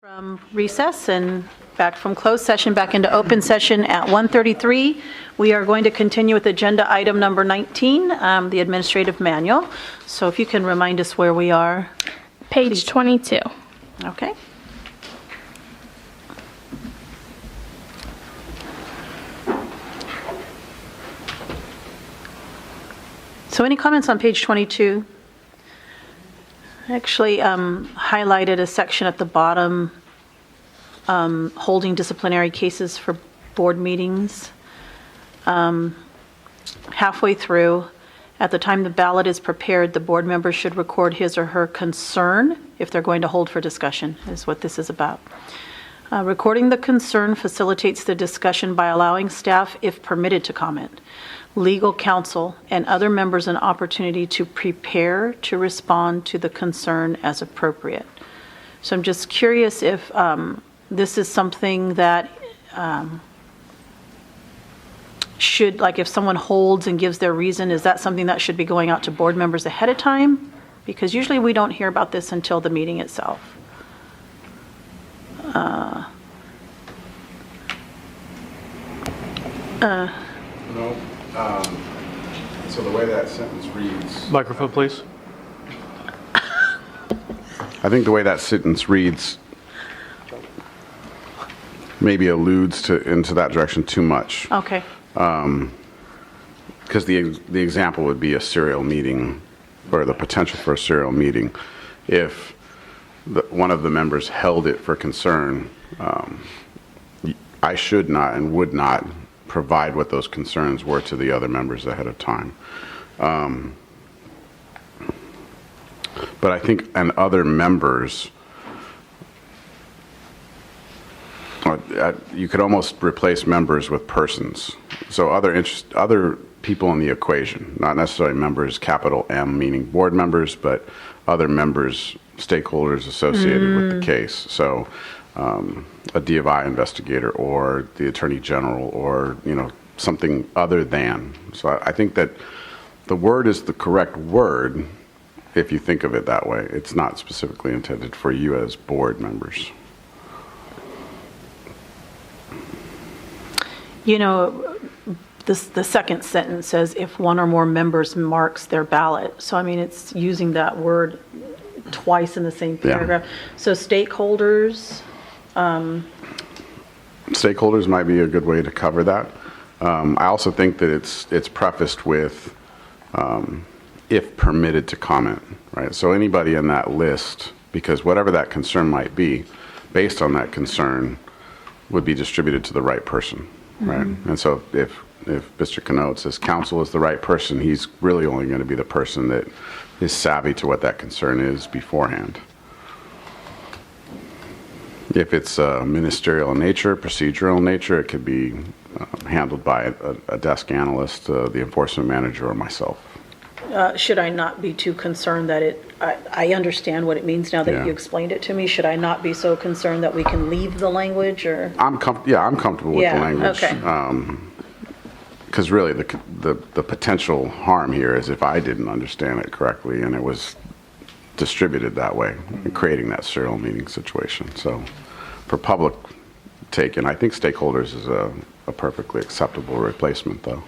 From recess and back from closed session back into open session at 1:33. We are going to continue with agenda item number 19, the administrative manual. So if you can remind us where we are. Page 22. Okay. So any comments on page 22? I actually highlighted a section at the bottom, holding disciplinary cases for board meetings. Halfway through, at the time the ballot is prepared, the board member should record his or her concern if they're going to hold for discussion, is what this is about. Recording the concern facilitates the discussion by allowing staff, if permitted, to comment, legal counsel, and other members an opportunity to prepare to respond to the concern as appropriate. So I'm just curious if this is something that should, like if someone holds and gives their reason, is that something that should be going out to board members ahead of time? Because usually we don't hear about this until the meeting itself. No. So the way that sentence reads, Microphone, please. I think the way that sentence reads maybe alludes into that direction too much. Okay. Because the example would be a serial meeting, or the potential for a serial meeting. If one of the members held it for concern, I should not and would not provide what those concerns were to the other members ahead of time. But I think, and other members, you could almost replace members with persons. So other people in the equation, not necessarily members, capital M, meaning board members, but other members, stakeholders associated with the case. So a D of I investigator or the attorney general or, something other than. So I think that the word is the correct word if you think of it that way. It's not specifically intended for you as board members. The second sentence says if one or more members marks their ballot. So, I mean, it's using that word twice in the same paragraph. Yeah. So stakeholders. Stakeholders might be a good way to cover that. I also think that it's prefaced with if permitted to comment, right? So anybody in that list, because whatever that concern might be, based on that concern, would be distributed to the right person, right? And so if Mr. Canote says counsel is the right person, he's really only going to be the person that is savvy to what that concern is beforehand. If it's ministerial in nature, procedural in nature, it could be handled by a desk analyst, the enforcement manager, or myself. Should I not be too concerned that I understand what it means now that you explained it to me. Should I not be so concerned that we can leave the language, or? I'm comfortable with the language. Okay. Because really the potential harm here is if I didn't understand it correctly and it was distributed that way, creating that serial meeting situation. So for public take, and I think stakeholders is a perfectly acceptable replacement, though.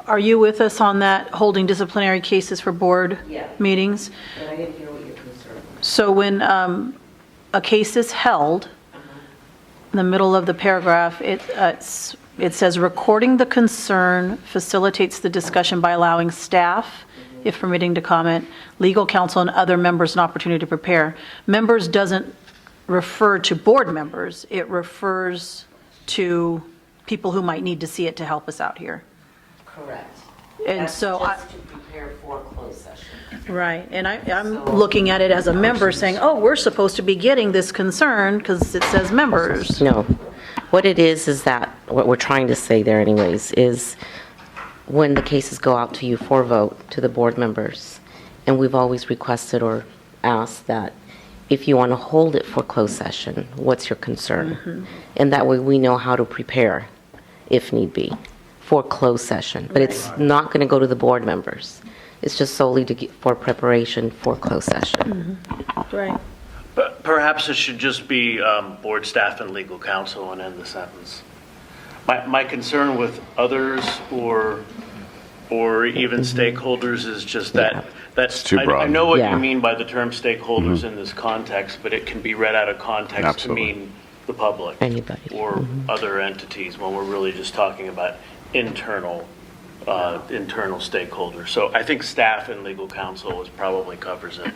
Are you with us on that, holding disciplinary cases for board meetings? But I didn't hear what your concern was. So when a case is held, in the middle of the paragraph, it says recording the concern facilitates the discussion by allowing staff, if permitting to comment, legal counsel, and other members an opportunity to prepare. Members doesn't refer to board members. It refers to people who might need to see it to help us out here. Correct. And That's so just to prepare for closed session. Right, and I'm looking at it as a member saying, oh, we're supposed to be getting this concern because it says members. No. What it is that what we're trying to say there anyways is when the cases go out to you for vote to the board members, and we've always requested or asked that if you want to hold it for closed session, what's your concern? And that way we know how to prepare if need be for closed session. But it's not going to go to the board members. It's just solely for preparation for closed session. Right. But perhaps it should just be board staff and legal counsel and end the sentence. My concern with others or even stakeholders is just that, that's, too I broad. know what Yeah. you mean by the term stakeholders in this context, but it can be read out of context Absolutely. to mean the public. Anybody. Or other entities when we're really just talking about internal stakeholders. So I think staff and legal counsel probably covers it.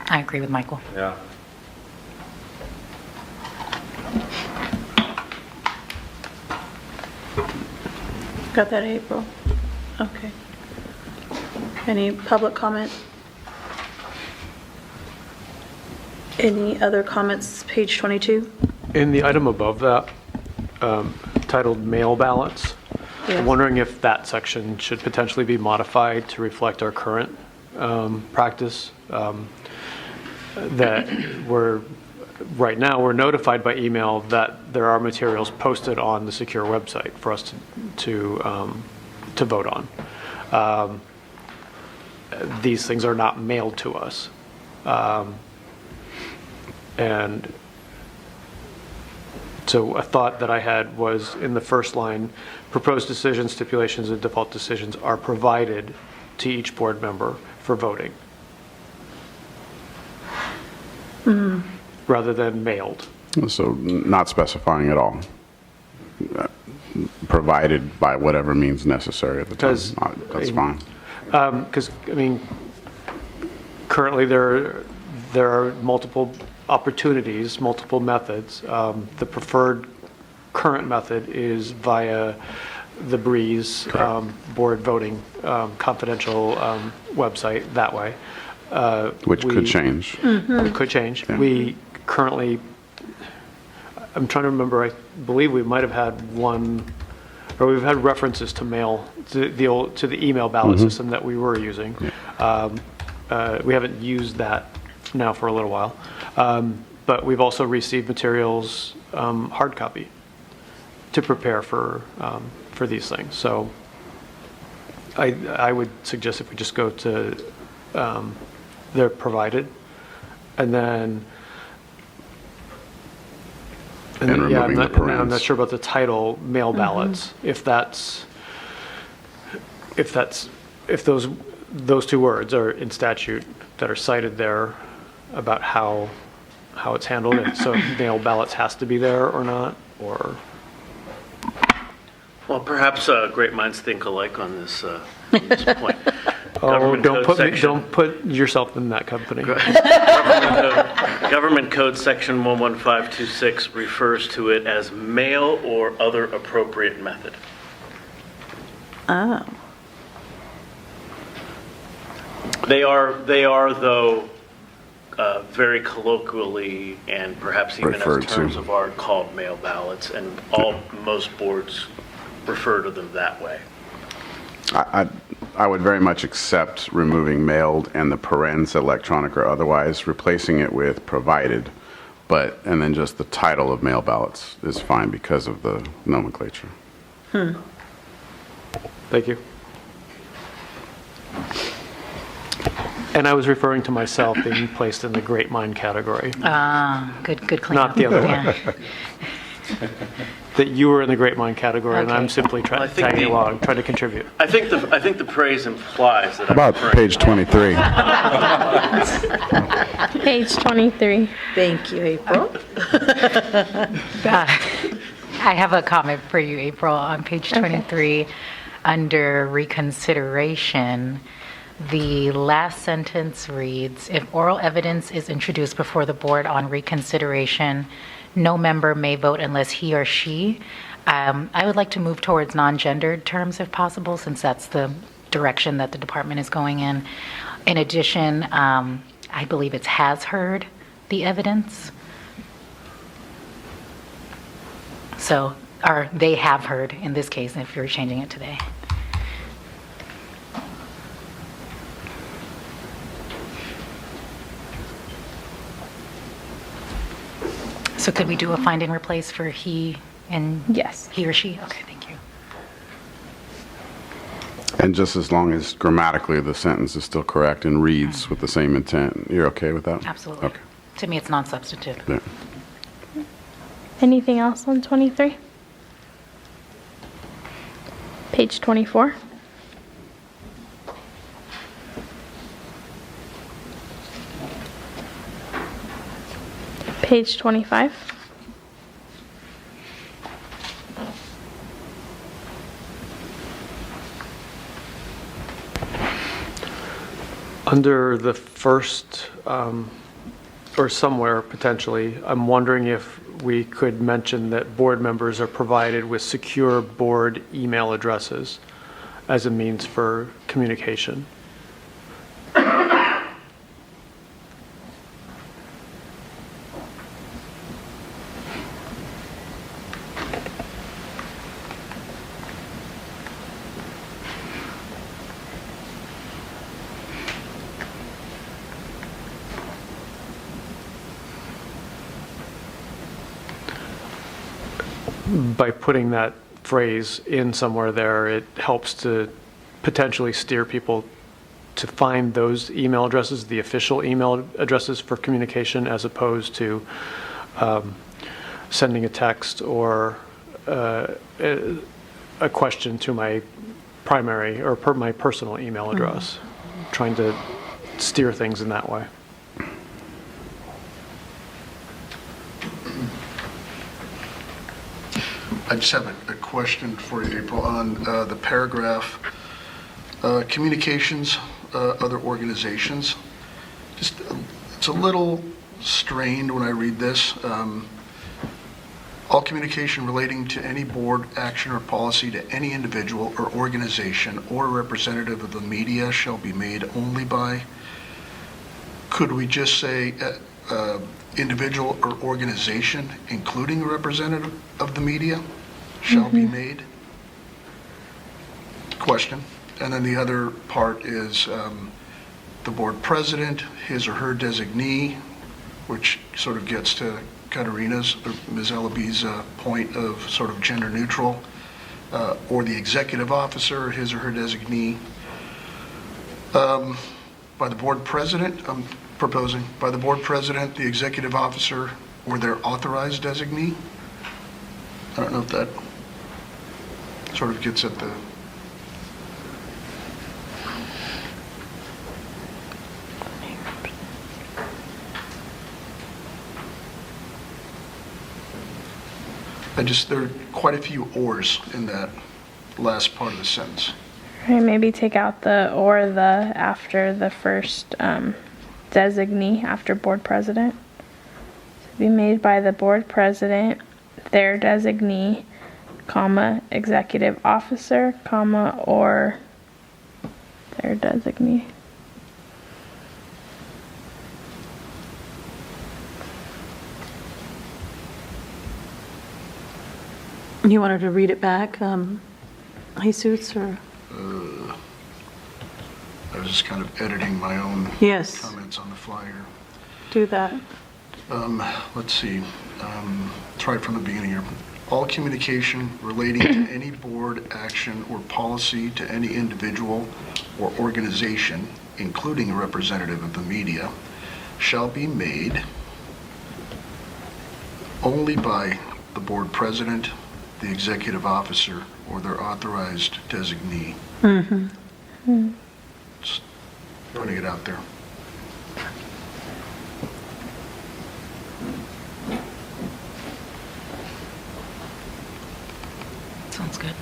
I agree with Michael. Yeah. Got that, April? Okay. Any public comment? Any other comments, page 22? In the item above that, titled Mail Ballots, Yes. I'm wondering if that section should potentially be modified to reflect our current practice. That right now, we're notified by email that there are materials posted on the secure website for us to vote on. These things are not mailed to us. And so a thought that I had was in the first line, proposed decisions, stipulations, and default decisions are provided to each board member for voting. Rather than mailed. So not specifying at all. Provided by whatever means necessary at the time. Because- That's fine. Because, I mean, currently there are multiple opportunities, multiple methods. The preferred current method is via the Breeze board voting confidential website that way. Which could change. It could change. Yeah. We currently, I'm trying to remember, I believe we might have had one, or we've had references to mail, to the email ballot system that we were using. We haven't used that now for a little while. But we've also received materials, hard copy, to prepare for these things. So I would suggest if we just go to, they're provided, and then, And then, yeah, removing the I'm parens. not sure about the title, mail ballots, if those two words are in statute that are cited there about how it's handled, and so mail ballots has to be there or not, or, Well, perhaps great minds think alike on this point. oh, Government code don't put yourself in that company. Government Code Section 11526 refers to it as mail or other appropriate method. Oh. They are though, very colloquially and perhaps even Referred as to. terms of art called mail ballots, and most boards refer to them that way. I would very much accept removing mailed and the parens, electronic or otherwise, replacing it with provided, and then just the title of mail ballots is fine because of the nomenclature. Thank you. And I was referring to myself being placed in the great mind category, Good cleanup. not the other one. Yeah. That you were in the great mind category, and I'm Okay. simply Well, I think tagging the- along, trying to contribute. I think the phrase implies that I'm About referring page 23. Page 23. Thank you, April. I have a comment for you, April, on page 23, under reconsideration. The last sentence reads, "If oral evidence is introduced before the board on reconsideration, no member may vote unless he or she." I would like to move towards non-gendered terms if possible, since that's the direction that the department is going in. In addition, I believe it's has heard the evidence. So, or they have heard in this case, if you're changing it today. So could we do a find and replace for he and? Yes. He or she? Okay, thank you. And just as long as grammatically the sentence is still correct and reads with the same intent, you're okay with that? Absolutely. Okay. To me, it's non-substantive. Yeah. Anything else on 23? Page 24. Page 25. Under the first, or somewhere potentially, I'm wondering if we could mention that board members are provided with secure board email addresses as a means for communication. By putting that phrase in somewhere there, it helps to potentially steer people to find those email addresses, the official email addresses for communication, as opposed to sending a text or a question to my primary or my personal email address, trying to steer things in that way. I just have a question for you, April, on the paragraph, communications, other organizations. Just, it's a little strained when I read this. All communication relating to any board action or policy to any individual or organization or representative of the media shall be made only by, could we just say individual or organization, including a representative of the media, shall be made? Question. And then the other part is the board president, his or her designee, which sort of gets to Katarina's, or Ms. Ellaby's point of sort of gender neutral, or the executive officer, his or her designee. By the board president, I'm proposing, by the board president, the executive officer, or their authorized designee. I don't know if that sort of gets at the... there are quite a few ors in that last part of the sentence. Right, maybe take out the or the after the first designee after board president. To be made by the board president, their designee, comma, executive officer, comma, or their designee. You wanted to read it back, Jesus, or? I was just kind of editing my own Yes. comments on the flyer. Do that. Let's see. Try it from the beginning here. All communication relating to any board action or policy to any individual or organization, including a representative of the media, shall be made only by the board president, the executive officer, or their authorized designee. Just putting it out there. Sounds good.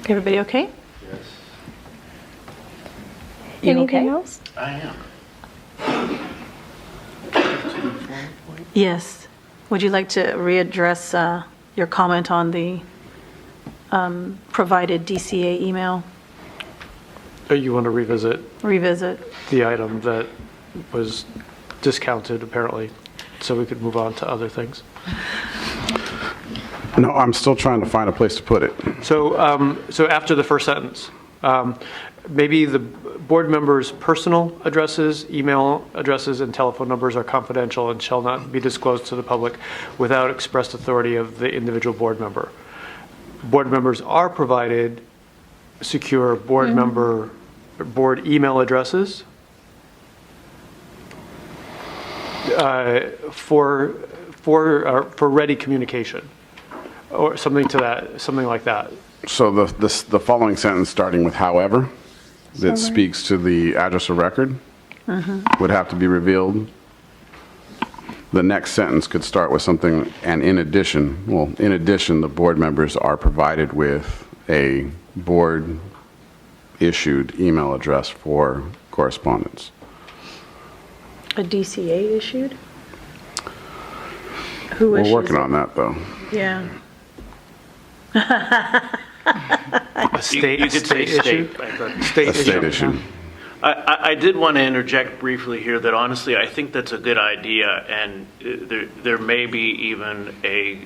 Everybody okay? Yes, You Anything okay? else? I am. Yes. Would you like to readdress your comment on the provided DCA email? You want to revisit Revisit? the item that was discounted apparently, so we could move on to other things. No, I'm still trying to find a place to put it. So, so after the first sentence, maybe the board members' personal addresses, email addresses, and telephone numbers are confidential and shall not be disclosed to the public without expressed authority of the individual board member. board members are provided secure board member, board email addresses for ready communication, or something like that. So the following sentence, starting with however, that speaks to the address of record, would have to be revealed. The next sentence could start with something, and in addition, the board members are provided with a board-issued email address for correspondence. A DCA issued? Who We're issues working it? on that, though. Yeah. A state, You could say issue? state. I thought. State A state issue. issue. I did want to interject briefly here that honestly, I think that's a good idea, and there may be even a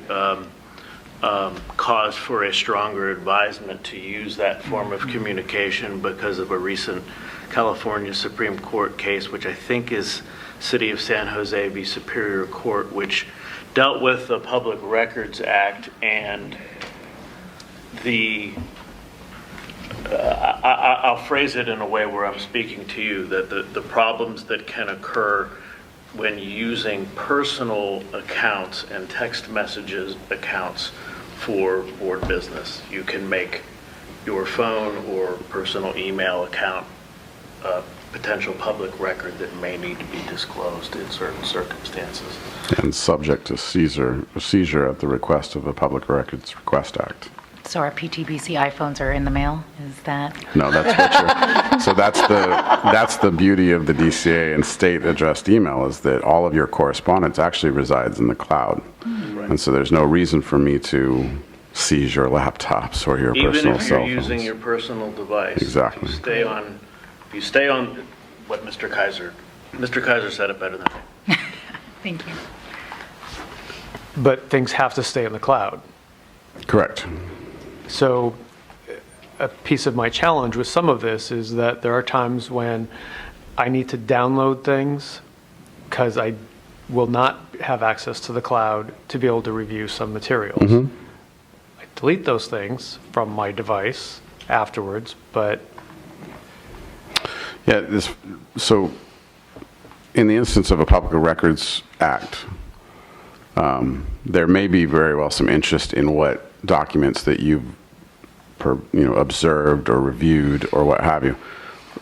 cause for a stronger advisement to use that form of communication because of a recent California Supreme Court case, which I think is City of San Jose v. Superior Court, which dealt with the Public Records Act and the I'll phrase it in a way where I'm speaking to you, that the problems that can occur when using personal accounts and text messages accounts for board business. You can make your phone or personal email account a potential public record that may need to be disclosed in certain circumstances. And subject to seizure at the request of the Public Records Request Act. So our PTBC iPhones are in the mail? Is that? No, that's what you're, so that's the beauty of the DCA and state addressed email, is that all of your correspondence actually resides in the cloud. And so there's no reason for me to seize your laptops or your Even personal if cell you're phones. using your personal device. Exactly. If you stay on what Mr. Kaiser said it better than me. Thank you. But things have to stay in the cloud. Correct. So a piece of my challenge with some of this is that there are times when I need to download things because I will not have access to the cloud to be able to review some materials. I delete those things from my device afterwards, but Yeah, so in the instance of a Public Records Act, there may be very well some interest in what documents that you've observed or reviewed or what have you.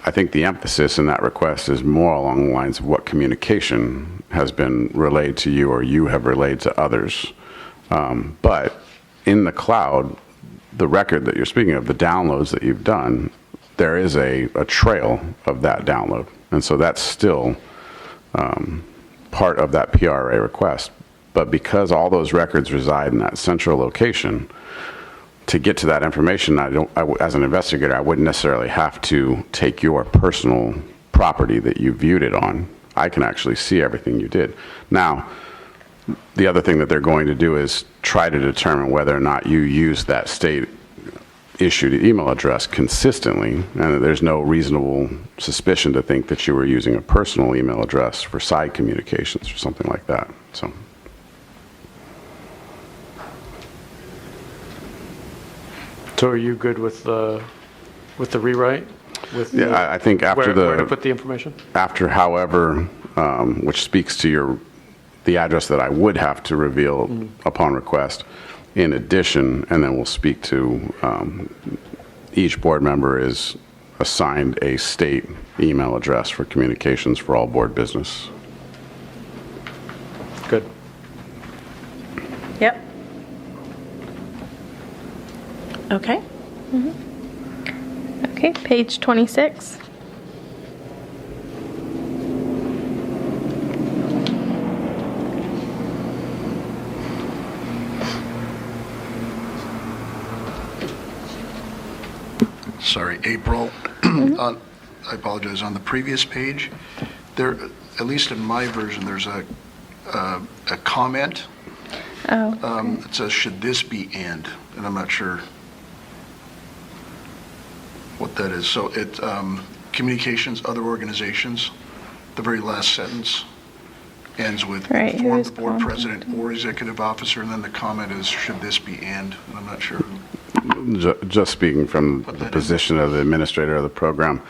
I think the emphasis in that request is more along the lines of what communication has been relayed to you or you have relayed to others. But in the cloud, the record that you're speaking of, the downloads that you've done, there is a trail of that download. And so that's still part of that PRA request. But because all those records reside in that central location, to get to that information, as an investigator, I wouldn't necessarily have to take your personal property that you viewed it on. I can actually see everything you did. Now, the other thing that they're going to do is try to determine whether or not you use that state-issued email address consistently, and that there's no reasonable suspicion to think that you were using a personal email address for side communications or something like that. So. So are you good with the rewrite? Yeah, I think after where to put the information? After however, which speaks to the address that I would have to reveal upon request, in addition, and then we'll speak to each board member is assigned a state email address for communications for all board business. Good. Yep. Okay. Okay, page 26. Sorry, April. I apologize. On the previous page, there, at least in my version, there's a comment. Oh, It says, should this be and I'm not sure what that is. So it, communications, other organizations, the very last sentence ends with Right, who inform is the board contact- president or executive officer, and then the comment is, should this be and I'm not sure who. just speaking from Put the that in. position of the administrator of the program,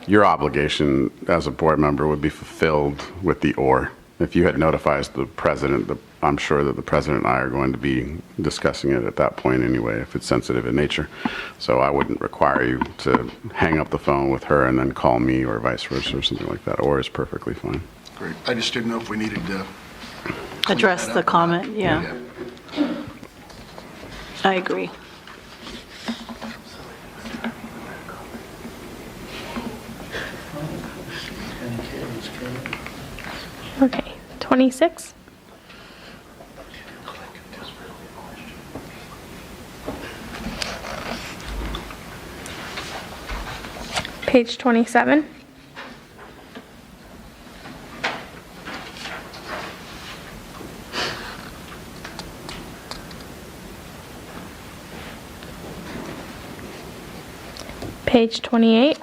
your obligation as a board member would be fulfilled with the "or." If you had notified the president, I'm sure that the president and I are going to be discussing it at that point anyway, if it's sensitive in nature. So I wouldn't require you to hang up the phone with her and then call me or vice versa or something like that. "Or" is perfectly fine. Great. I just didn't know if we needed to Address that the up or not. comment, yeah. I agree. Okay, 26. Page 27. Page 28.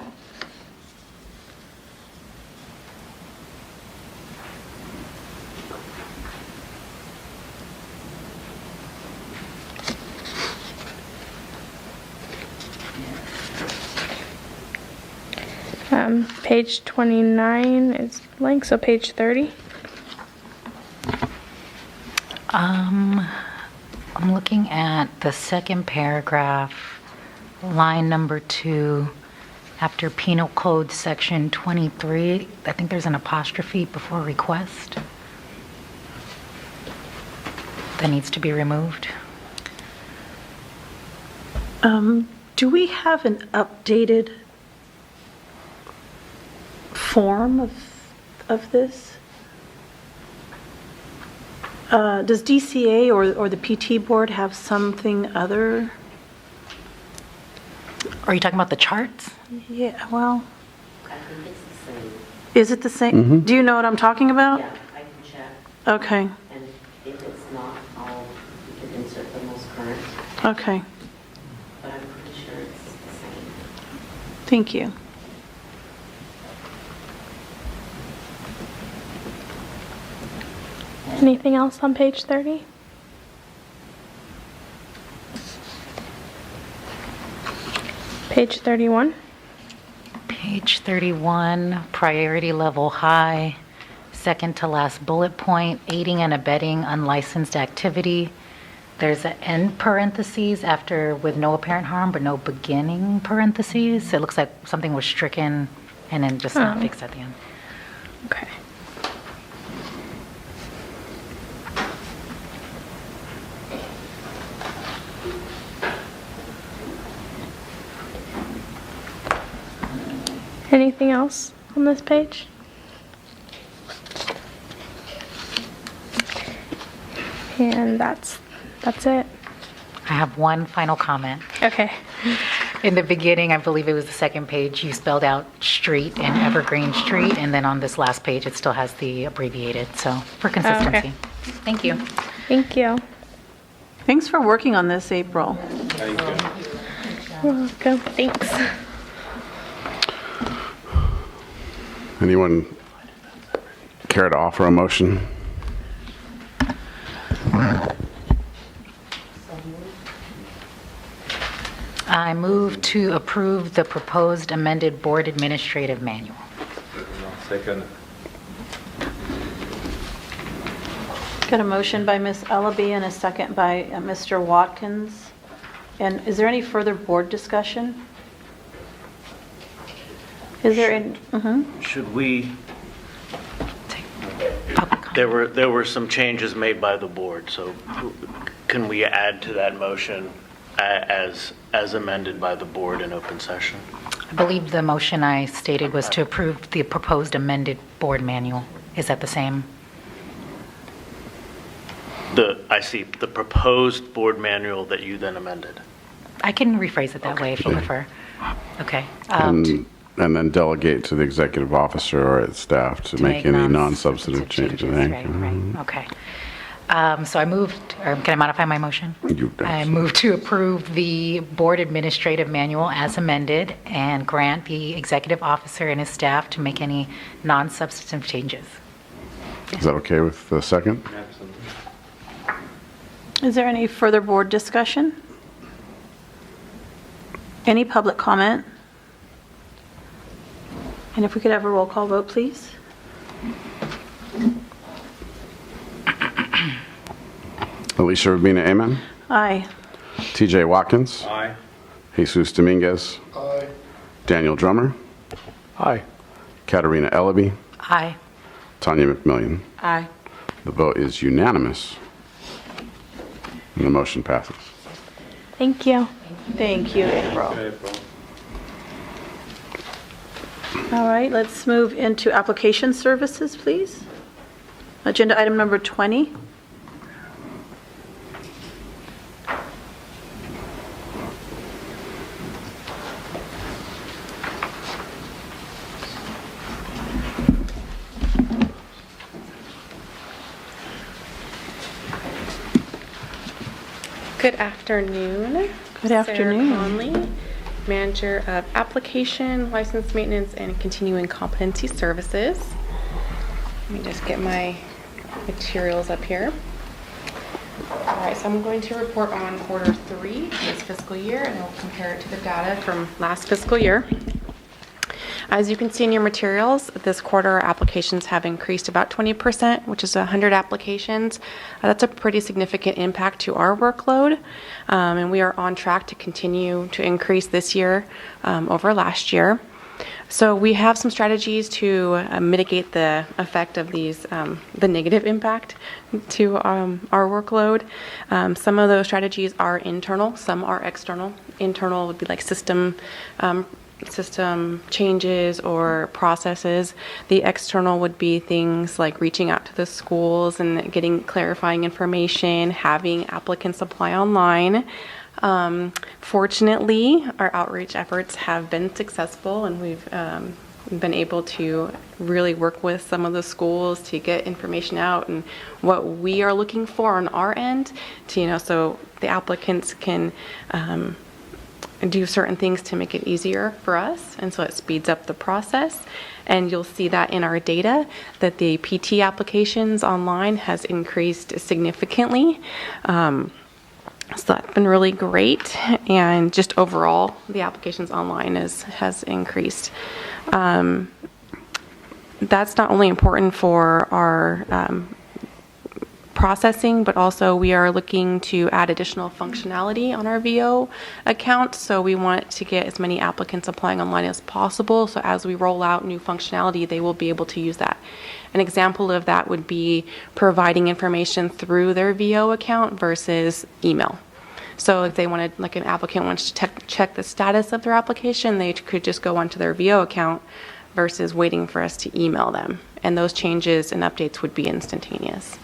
Page 29 is blank, so page 30. I'm looking at the second paragraph, line number 2, after Penal Code Section 23. I think there's an apostrophe before request. That needs to be removed. Do we have an updated form of this? Does DCA or the PT board have something other? Are you talking about the charts? Yeah, well, I think it's the same. is it the same? Do you know what I'm talking about? Yeah, I can check, Okay, and if it's not, we can insert the most current, okay, but I'm pretty sure it's the same. thank you. Anything else on page 30? Page 31. Page 31, priority level high, second to last bullet point, aiding and abetting unlicensed activity. There's an end parentheses after with no apparent harm, but no beginning parentheses. It looks like something was stricken and then just not fixed at the end. Okay. Anything else on this page? And that's it. I have one final comment. Okay. In the beginning, I believe it was the second page, you spelled out street and Evergreen Street, and then on this last page, it still has the abbreviated, so for consistency. Thank you. Thank you. Thanks for working on this, April. You're welcome. Thanks. Anyone care to offer a motion? I move to approve the proposed amended board administrative manual. Second. Got a motion by Ms. Ellaby and a second by Mr. Watkins. And is there any further board discussion? Is there any? Should we, Public comment. there were some changes made by the board, so can we add to that motion as amended by the board in open session? I believe the motion I stated was to approve the proposed amended board manual. Is that the same? I see, the proposed board manual that you then amended. I can rephrase it that way if you prefer. Okay. And then delegate to the executive officer or its staff to make any non-substantive changes. Right, okay. So I moved, or can I modify my motion? You- I move to approve the board administrative manual as amended and grant the executive officer and his staff to make any non-substantive changes. Is that okay with the second? Is there any further board discussion? Any public comment? And if we could have a roll call vote, please? Alicia Rubina, amen. Aye. TJ Watkins. Aye. Jesus Dominguez. Aye. Daniel Drummer. Aye. Katarina Ellaby. Aye. Tanya McMillian. Aye. The vote is unanimous. And the motion passes. Thank you. Thank you, April. April. All right, let's move into application services, please. Agenda item number 20. Good afternoon. Good afternoon. Sarah Conley, Manager of Application, License Maintenance, and Continuing Competency Services. Let me just get my materials up here. All right, so I'm going to report on quarter 3 this fiscal year, and we'll compare it to the data from last fiscal year. As you can see in your materials, this quarter our applications have increased about 20%, which is 100 applications. That's a pretty significant impact to our workload, and we are on track to continue to increase this year over last year. So we have some strategies to mitigate the effect of these, the negative impact to our workload. Some of those strategies are internal, some are external. Internal would be like system changes or processes. The external would be things like reaching out to the schools and getting clarifying information, having applicants apply online. Fortunately, our outreach efforts have been successful, and we've been able to really work with some of the schools to get information out and what we are looking for on our end to, so the applicants can do certain things to make it easier for us, and so it speeds up the process. And you'll see that in our data that the PT applications online has increased significantly. So that's been really great, and just overall the applications online has increased. That's not only important for our processing, but also we are looking to add additional functionality on our VO account. So we want to get as many applicants applying online as possible. So as we roll out new functionality, they will be able to use that. An example of that would be providing information through their VO account versus email. So if they wanted, like an applicant wants to check the status of their application, they could just go onto their VO account versus waiting for us to email them. And those changes and updates would be instantaneous.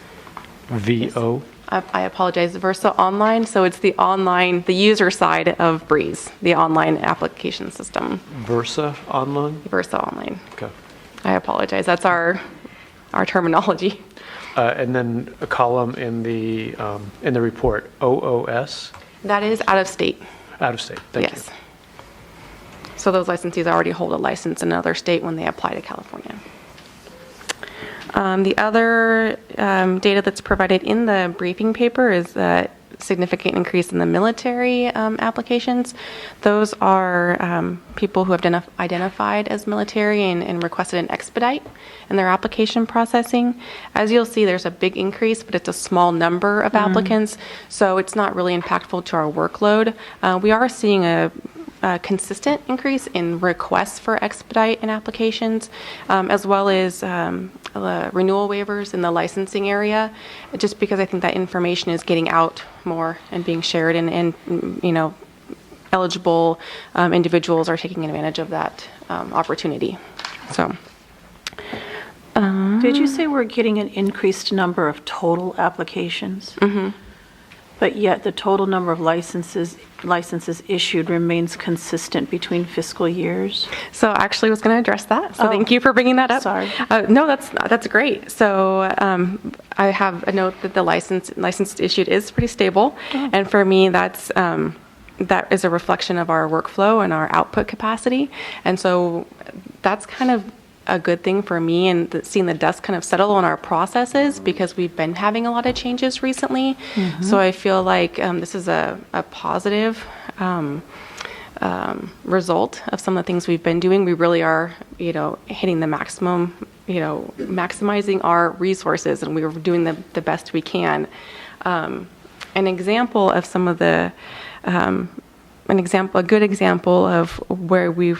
VO. I apologize, Versa Online. So it's the user side of Breeze, the online application system. Versa Online? Versa Online. Okay. I apologize. That's our terminology. And then a column in the report, OOS, That is out of state. out of state. Thank you. Yes. So those licensees already hold a license in another state when they apply to California. The other data that's provided in the briefing paper is a significant increase in the military applications. Those are people who have been identified as military and requested an expedite in their application processing. As you'll see, there's a big increase, but it's a small number of applicants, so it's not really impactful to our workload. We are seeing a consistent increase in requests for expedite and applications, as well as renewal waivers in the licensing area, just because I think that information is getting out more and being shared, and eligible individuals are taking advantage of that opportunity. So. Did you say we're getting an increased number of total applications? Mm-hmm. But yet the total number of licenses issued remains consistent between fiscal years? So actually I was going to address that. So thank you for bringing that up. Sorry. No, that's great. So I have a note that the license issued is pretty stable. And for me, that is a reflection of our workflow and our output capacity. And so that's kind of a good thing for me, and seeing the dust kind of settle on our processes, because we've been having a lot of changes recently. So I feel like this is a positive result of some of the things we've been doing. We really are, hitting the maximum, maximizing our resources, and we're doing the best we can. An example of some of the, a good example of where we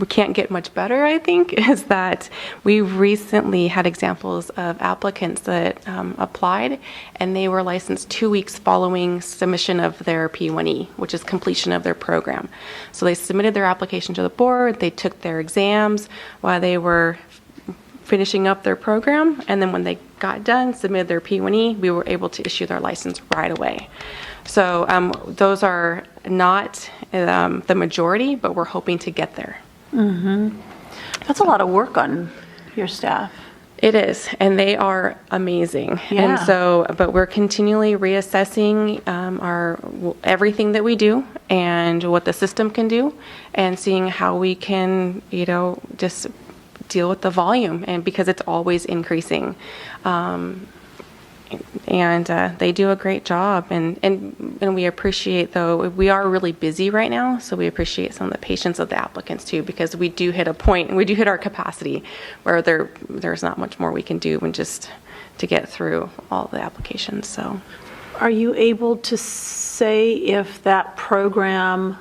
can't get much better, I think, is that we recently had examples of applicants that applied, and they were licensed 2 weeks following submission of their P1E, which is completion of their program. So they submitted their application to the board, they took their exams while they were finishing up their program, and then when they got done, submitted their P1E, we were able to issue their license right away. So those are not the majority, but we're hoping to get there. That's a lot of work on your staff. It is, and they are amazing. Yeah. And so, but we're continually reassessing everything that we do and what the system can do, and seeing how we can, just deal with the volume, and because it's always increasing. And they do a great job, and we appreciate, though, we are really busy right now, so we appreciate some of the patience of the applicants too, because we do hit a point, and we do hit our capacity where there's not much more we can do than just to get through all the applications. So, Are you able to say if that program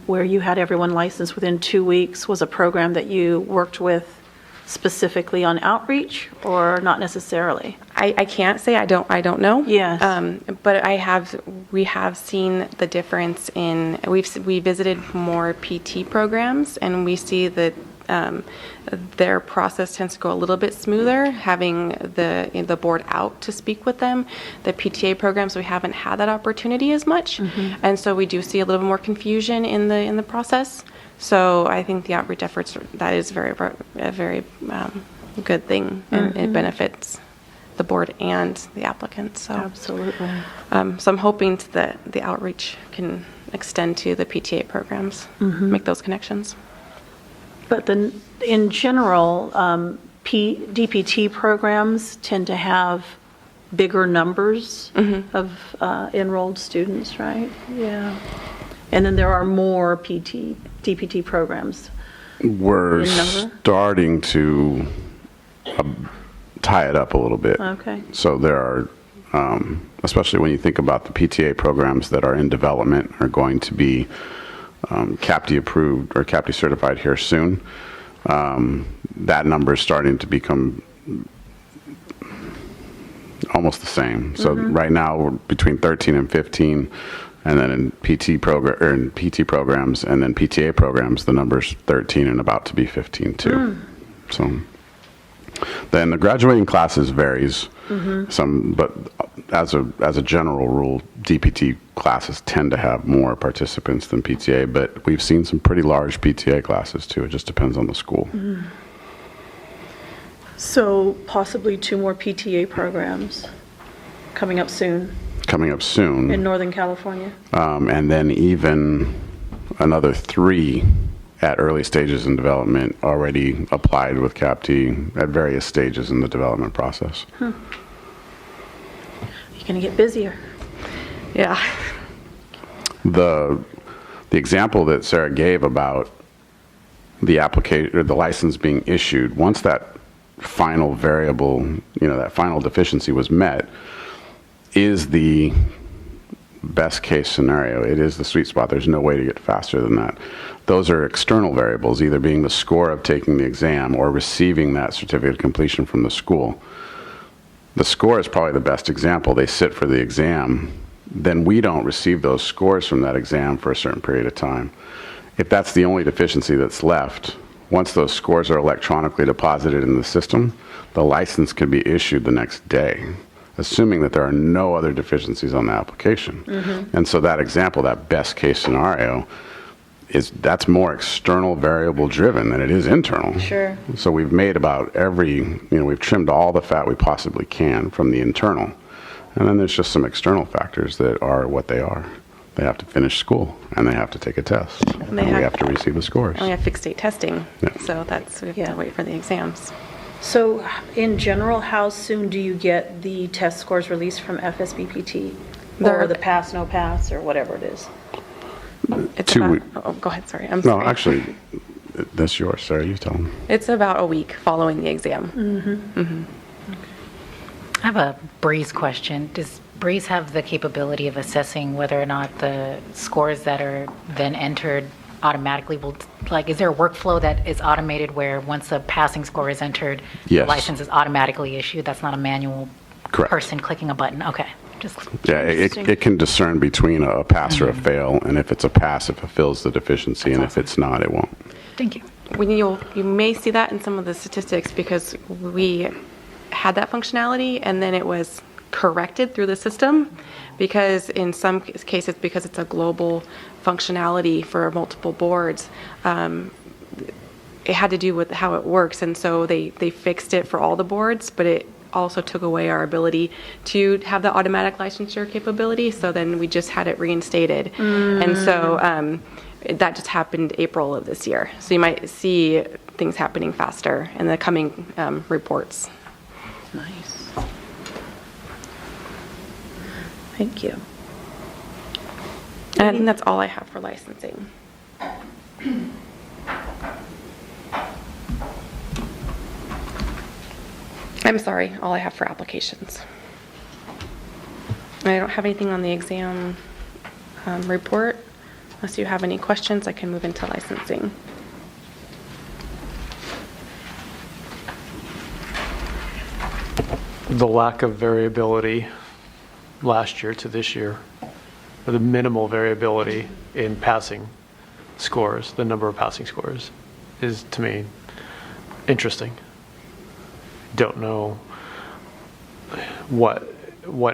where you had everyone licensed within 2 weeks was a program that you worked with specifically on outreach, or not necessarily? I can't say, I don't know. Yes. But we have seen the difference in, we visited more PT programs, and we see that their process tends to go a little bit smoother, having the board out to speak with them. The PTA programs, we haven't had that opportunity as much, and so we do see a little more confusion in the process. So I think the outreach efforts, that is a very good thing, and it benefits the board and the applicants. So, Absolutely. so I'm hoping that the outreach can extend to the PTA programs, make those connections. But then, in general, DPT programs tend to have bigger numbers of enrolled students, right? Yeah. And then there are more DPT programs. We're In number? starting to tie it up a little bit. Okay. So there are, especially when you think about the PTA programs that are in development, are going to be CAPTE approved or CAPTE certified here soon. That number is starting to become almost the same. So right now we're between 13 and 15, and then in PT programs and then PTA programs, the number's 13 and about to be 15 too. So then the graduating classes varies some, but as a general rule, DPT classes tend to have more participants than PTA, but we've seen some pretty large PTA classes too. It just depends on the school. So possibly 2 more PTA programs coming up soon Coming up soon. in Northern California. And then even another 3 at early stages in development already applied with CAPTE at various stages in the development process. You're going to get busier. Yeah. The example that Sarah gave about the application or the license being issued, once that final variable, that final deficiency was met, is the best case scenario. It is the sweet spot. There's no way to get faster than that. Those are external variables, either being the score of taking the exam or receiving that certificate of completion from the school. The score is probably the best example. They sit for the exam, then we don't receive those scores from that exam for a certain period of time. If that's the only deficiency that's left, once those scores are electronically deposited in the system, the license can be issued the next day, assuming that there are no other deficiencies on the application. And so that example, that best case scenario, that's more external variable driven than it is internal. Sure. So we've made about we've trimmed all the fat we possibly can from the internal. And then there's just some external factors that are what they are. They have to finish school, and they have to take a test, and we have to receive the scores. We have fixed date testing, Yeah. so we have to wait for the exams. So in general, how soon do you get the test scores released from FSBPT? Or They're- the pass, no pass, or whatever it is? It's 2 about, weeks. oh, go ahead, sorry. I'm No, sorry. actually, that's yours. Sorry, you tell them. It's about a week following the exam. I have a Breeze question. Does Breeze have the capability of assessing whether or not the scores that are then entered automatically will, like, is there a workflow that is automated where once a passing score is entered, the Yes. license is automatically issued? That's not a manual Correct. person clicking a button? Okay, just, Yeah, it can discern between a pass or a fail, and if it's a pass, it fulfills the deficiency, and if it's not, it won't. thank you. You may see that in some of the statistics because we had that functionality and then it was corrected through the system because in some cases, because it's a global functionality for multiple boards, it had to do with how it works. And so they fixed it for all the boards, but it also took away our ability to have the automatic licensure capability. So then we just had it reinstated. And so that just happened April of this year. So you might see things happening faster in the coming reports. Nice. Thank you. And I think that's all I have for licensing. I'm sorry, all I have for applications. I don't have anything on the exam report. Unless you have any questions, I can move into licensing. The lack of variability last year to this year, or the minimal variability in passing scores, the number of passing scores, is to me interesting. Don't know what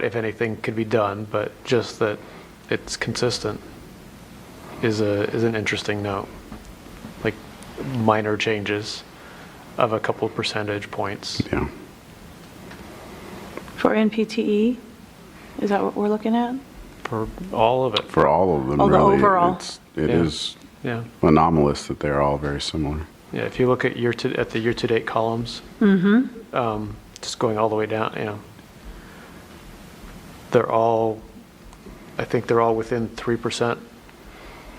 if anything could be done, but just that it's consistent is an interesting note. Like minor changes of a couple of percentage points. Yeah. For NPTE, is that what we're looking at? For all of it. For all of them, Oh, the really, overall. it Yeah. is Yeah. anomalous that they're all very similar. Yeah, if you look at the year-to-date columns, just going all the way down, I think they're all within 3%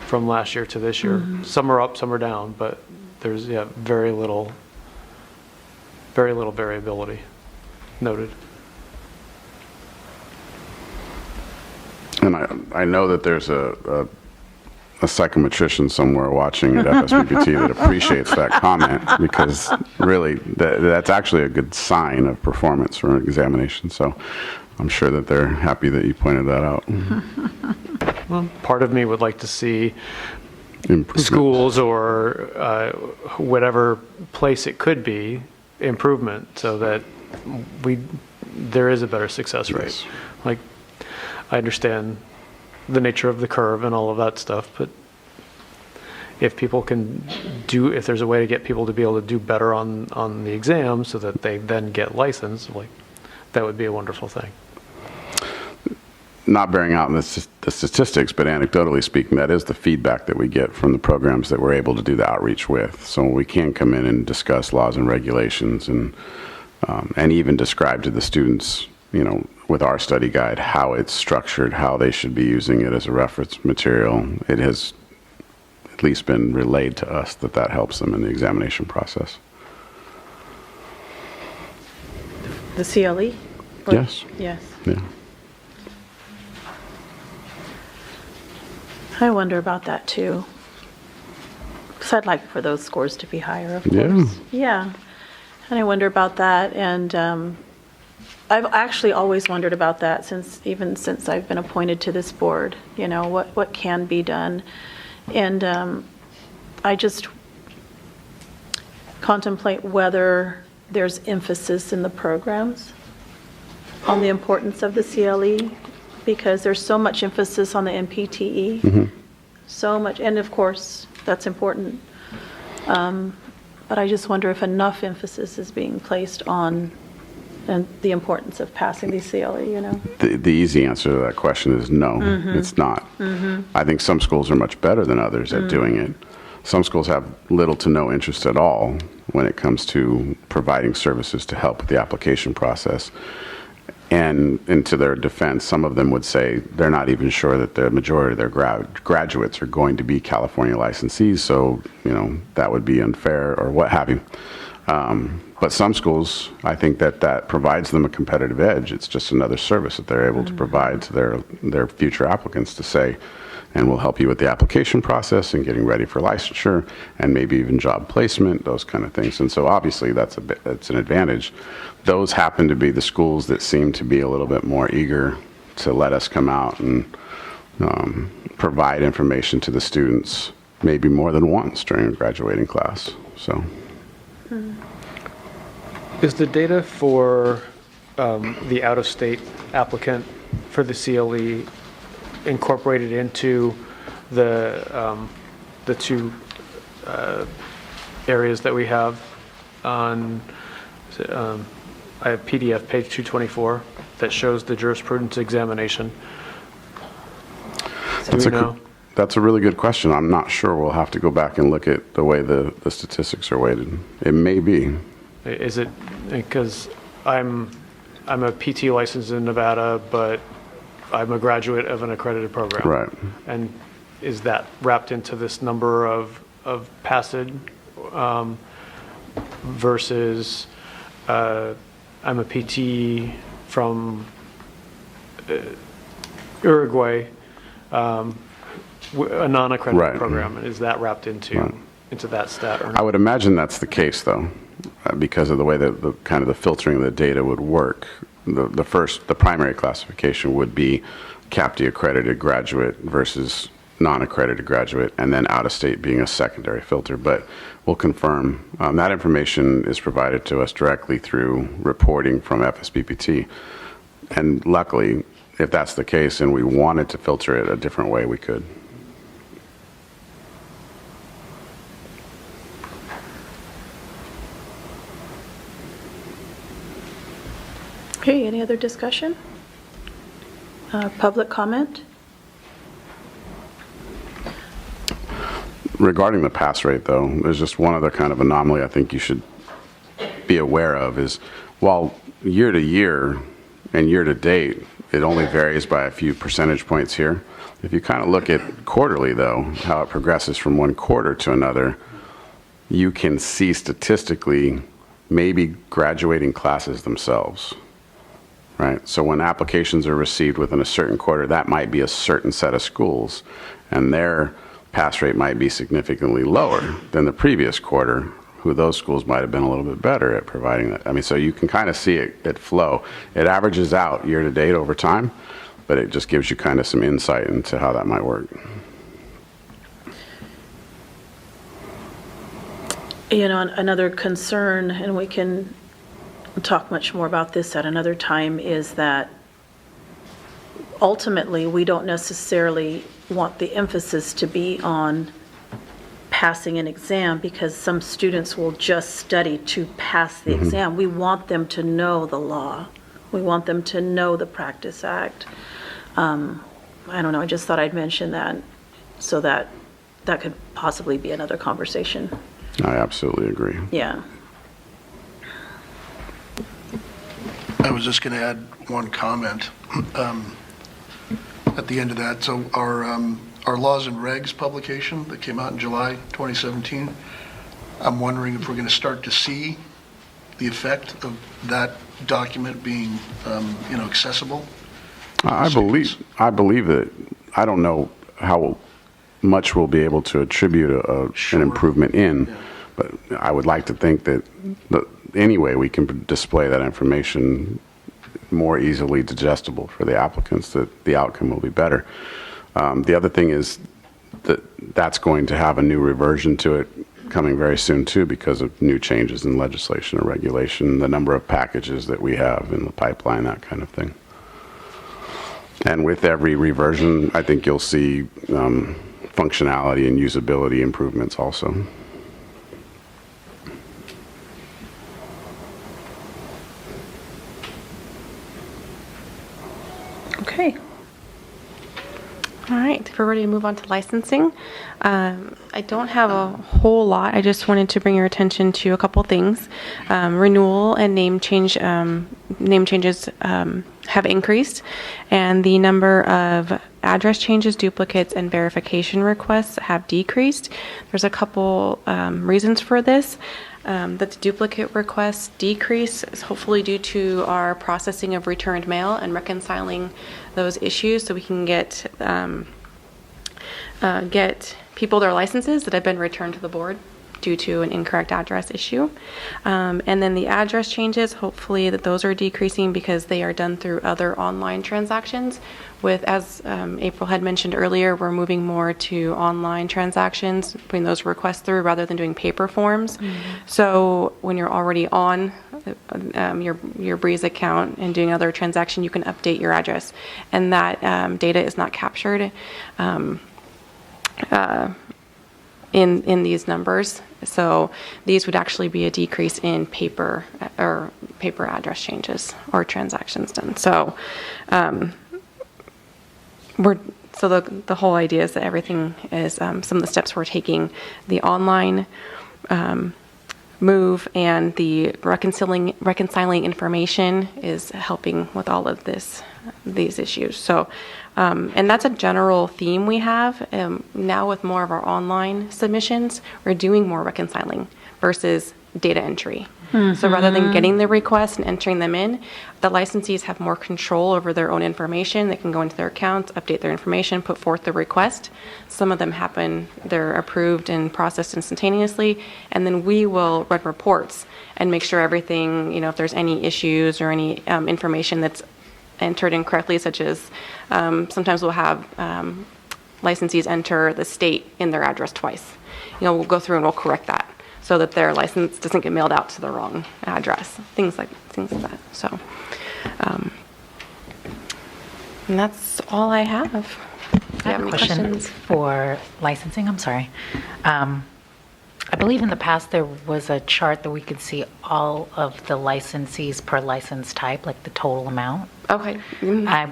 from last year to this year. Some are up, some are down, but there's, very little variability noted. And I know that there's a psychometrician somewhere watching at FSBPT that appreciates that comment because really that's actually a good sign of performance for an examination. So I'm sure that they're happy that you pointed that out. Well, part of me would like to see Improvement. schools or whatever place it could be improvement so that there is a better success rate. Yes. Like, I understand the nature of the curve and all of that stuff, but if there's a way to get people to be able to do better on the exam so that they then get licensed, like, that would be a wonderful thing. Not bearing out in the statistics, but anecdotally speaking, that is the feedback that we get from the programs that we're able to do the outreach with. So we can come in and discuss laws and regulations and even describe to the students, with our study guide, how it's structured, how they should be using it as a reference material. It has at least been relayed to us that helps them in the examination process. The CLE? Yes. Yes. Yeah. I wonder about that too. Because I'd like for those scores to be higher, of Yeah. course. Yeah. And I wonder about that. And I've actually always wondered about that since I've been appointed to this board, what can be done. And I just contemplate whether there's emphasis in the programs on the importance of the CLE, because there's so much emphasis on the NPTE, so much, and of course, that's important. But I just wonder if enough emphasis is being placed on and the importance of passing the CLE, The easy answer to that question is no, it's not. I think some schools are much better than others at doing it. Some schools have little to no interest at all when it comes to providing services to help with the application process. And to their defense, some of them would say they're not even sure that the majority of their graduates are going to be California licensees, so, that would be unfair or what have you. But some schools, I think that provides them a competitive edge. It's just another service that they're able to provide to their future applicants to say, and we'll help you with the application process and getting ready for licensure and maybe even job placement, those kind of things. And so obviously that's an advantage. Those happen to be the schools that seem to be a little bit more eager to let us come out and provide information to the students maybe more than once during a graduating class. So. Is the data for the out-of-state applicant for the CLE incorporated into the two areas that we have on, I have PDF page 224 that shows the jurisprudence examination? Do we know? That's a really good question. I'm not sure. We'll have to go back and look at the way the statistics are weighted. It may be. Is it, because I'm a PT licensed in Nevada, but I'm a graduate of an accredited program. Right. And is that wrapped into this number of passage versus I'm a PT from Uruguay, a non-accredited Right. program, and is that wrapped into that stat or not? I would imagine that's the case, though, because of the way that the kind of the filtering of the data would work. The primary classification would be CAPTE accredited graduate versus non-accredited graduate, and then out-of-state being a secondary filter. But we'll confirm. That information is provided to us directly through reporting from FSBPT. And luckily, if that's the case and we wanted to filter it a different way, we could. Okay, any other discussion? Public comment? Regarding the pass rate, though, there's just one other kind of anomaly I think you should be aware of is while year to year and year to date, it only varies by a few percentage points here. If you kind of look at quarterly, though, how it progresses from one quarter to another, you can see statistically maybe graduating classes themselves. Right? So when applications are received within a certain quarter, that might be a certain set of schools, and their pass rate might be significantly lower than the previous quarter, who those schools might have been a little bit better at providing that. I mean, so you can kind of see it flow. It averages out year to date over time, but it just gives you kind of some insight into how that might work. Another concern, and we can talk much more about this at another time, is that ultimately we don't necessarily want the emphasis to be on passing an exam, because some students will just study to pass the exam. We want them to know the law. We want them to know the Practice Act. I don't know, I just thought I'd mention that so that could possibly be another conversation. I absolutely agree. Yeah. I was just going to add one comment at the end of that. So our Laws and Regs publication that came out in July 2017, I'm wondering if we're going to start to see the effect of that document being, accessible. I believe that. I don't know how much we'll be able to attribute an improvement in, but I would like to think that anyway we can display that information more easily digestible for the applicants, that the outcome will be better. The other thing is that's going to have a new reversion to it coming very soon too, because of new changes in legislation or regulation, the number of packages that we have in the pipeline, that kind of thing. And with every reversion, I think you'll see functionality and usability improvements also. Okay. All right, if we're ready to move on to licensing, I don't have a whole lot. I just wanted to bring your attention to a couple things. Renewal and name changes have increased, and the number of address changes, duplicates, and verification requests have decreased. There's a couple reasons for this. That the duplicate requests decrease is hopefully due to our processing of returned mail and reconciling those issues so we can get people their licenses that have been returned to the board due to an incorrect address issue. And then the address changes, hopefully that those are decreasing because they are done through other online transactions. With, as April had mentioned earlier, we're moving more to online transactions, putting those requests through rather than doing paper forms. So when you're already on your Breeze account and doing other transaction, you can update your address. And that data is not captured in these numbers. So these would actually be a decrease in paper address changes or transactions done. So the whole idea is that everything is some of the steps we're taking, the online move and the reconciling information is helping with all of these issues. So, and that's a general theme we have. Now with more of our online submissions, we're doing more reconciling versus data entry. So rather than getting the requests and entering them in, the licensees have more control over their own information. They can go into their accounts, update their information, put forth the request. Some of them happen, they're approved and processed instantaneously, and then we will run reports and make sure everything, if there's any issues or any information that's entered incorrectly, such as sometimes we'll have licensees enter the state in their address twice. We'll go through and we'll correct that, so that their license doesn't get mailed out to the wrong address, things like that. So, and that's all I have. Do you I have a question for licensing. I'm sorry. I believe in the past there was a chart that we could see all of the licensees per license type, like the total amount. Okay. I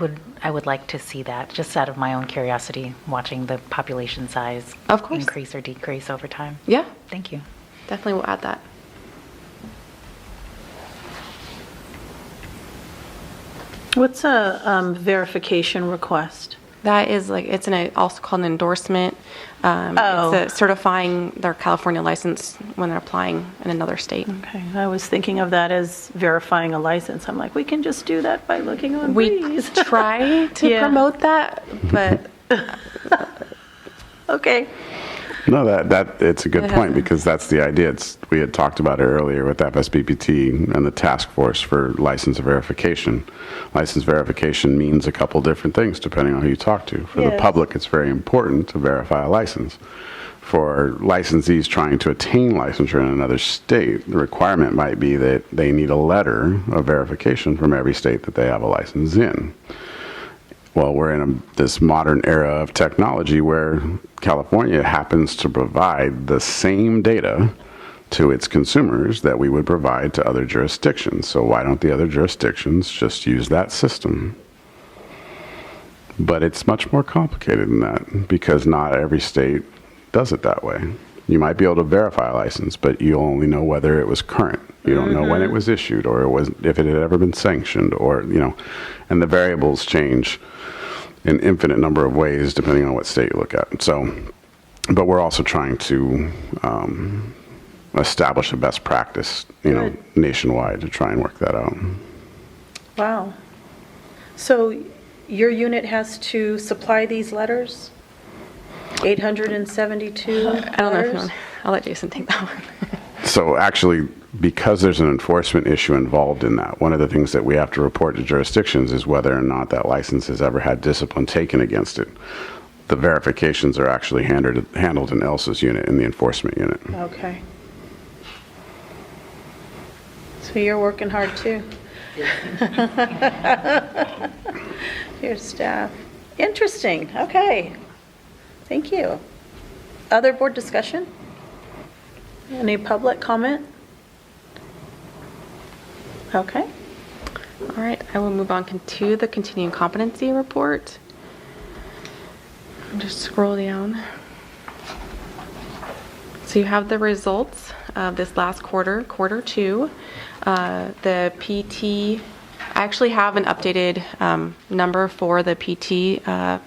would like to see that, just out of my own curiosity, watching the population size Of course. increase or decrease over time. Yeah, Thank you. definitely will add that. What's a verification request? That is it's also called an endorsement. It's certifying their California license when they're applying in another state. Okay, I was thinking of that as verifying a license. I'm like, we can just do that by looking on We Breeze. try to Yeah. promote that, but Okay. No, that it's a good point, because that's the idea. We had talked about it earlier with FSBPT and the task force for license verification. License verification means a couple different things depending on who you talk to. For the Yes. public, it's very important to verify a license. For licensees trying to attain licensure in another state, the requirement might be that they need a letter of verification from every state that they have a license in. Well, we're in this modern era of technology where California happens to provide the same data to its consumers that we would provide to other jurisdictions. So why don't the other jurisdictions just use that system? But it's much more complicated than that, because not every state does it that way. You might be able to verify a license, but you only know whether it was current. You don't know when it was issued, or if it had ever been sanctioned, or, and the variables change in infinite number of ways depending on what state you look at. So, but we're also trying to establish a best practice, Good. nationwide to try and work that out. Wow. So your unit has to supply these letters? 872 I don't know if you letters? want. I'll let Jason take that one. So actually, because there's an enforcement issue involved in that, one of the things that we have to report to jurisdictions is whether or not that license has ever had discipline taken against it. The verifications are actually handled in Elsa's unit, in the enforcement unit. Okay. So you're working hard too? Your staff. Interesting, okay. Thank you. Other board discussion? Any public comment? Okay. All right, I will move on to the continuing competency report. Just scroll down. So you have the results of this last quarter, quarter two. The PT I actually have an updated number for the PT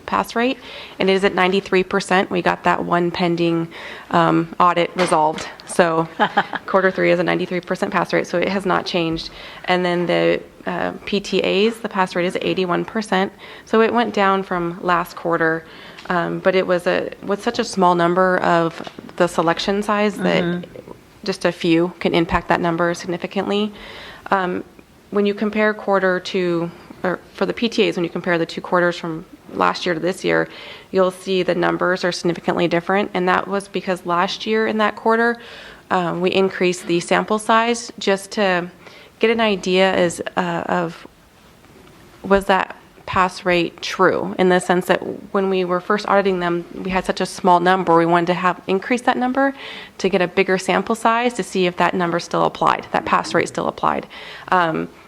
pass rate, and it is at 93%. We got that one pending audit resolved. So quarter 3 is a 93% pass rate, so it has not changed. And then the PTAs, the pass rate is 81%. So it went down from last quarter, but it was with such a small number of the selection size that just a few can impact that number significantly. When you compare for the PTAs, when you compare the 2 quarters from last year to this year, you'll see the numbers are significantly different. And that was because last year in that quarter, we increased the sample size just to get an idea of was that pass rate true, in the sense that when we were first auditing them, we had such a small number, we wanted to increase that number to get a bigger sample size to see if that number still applied, that pass rate still applied.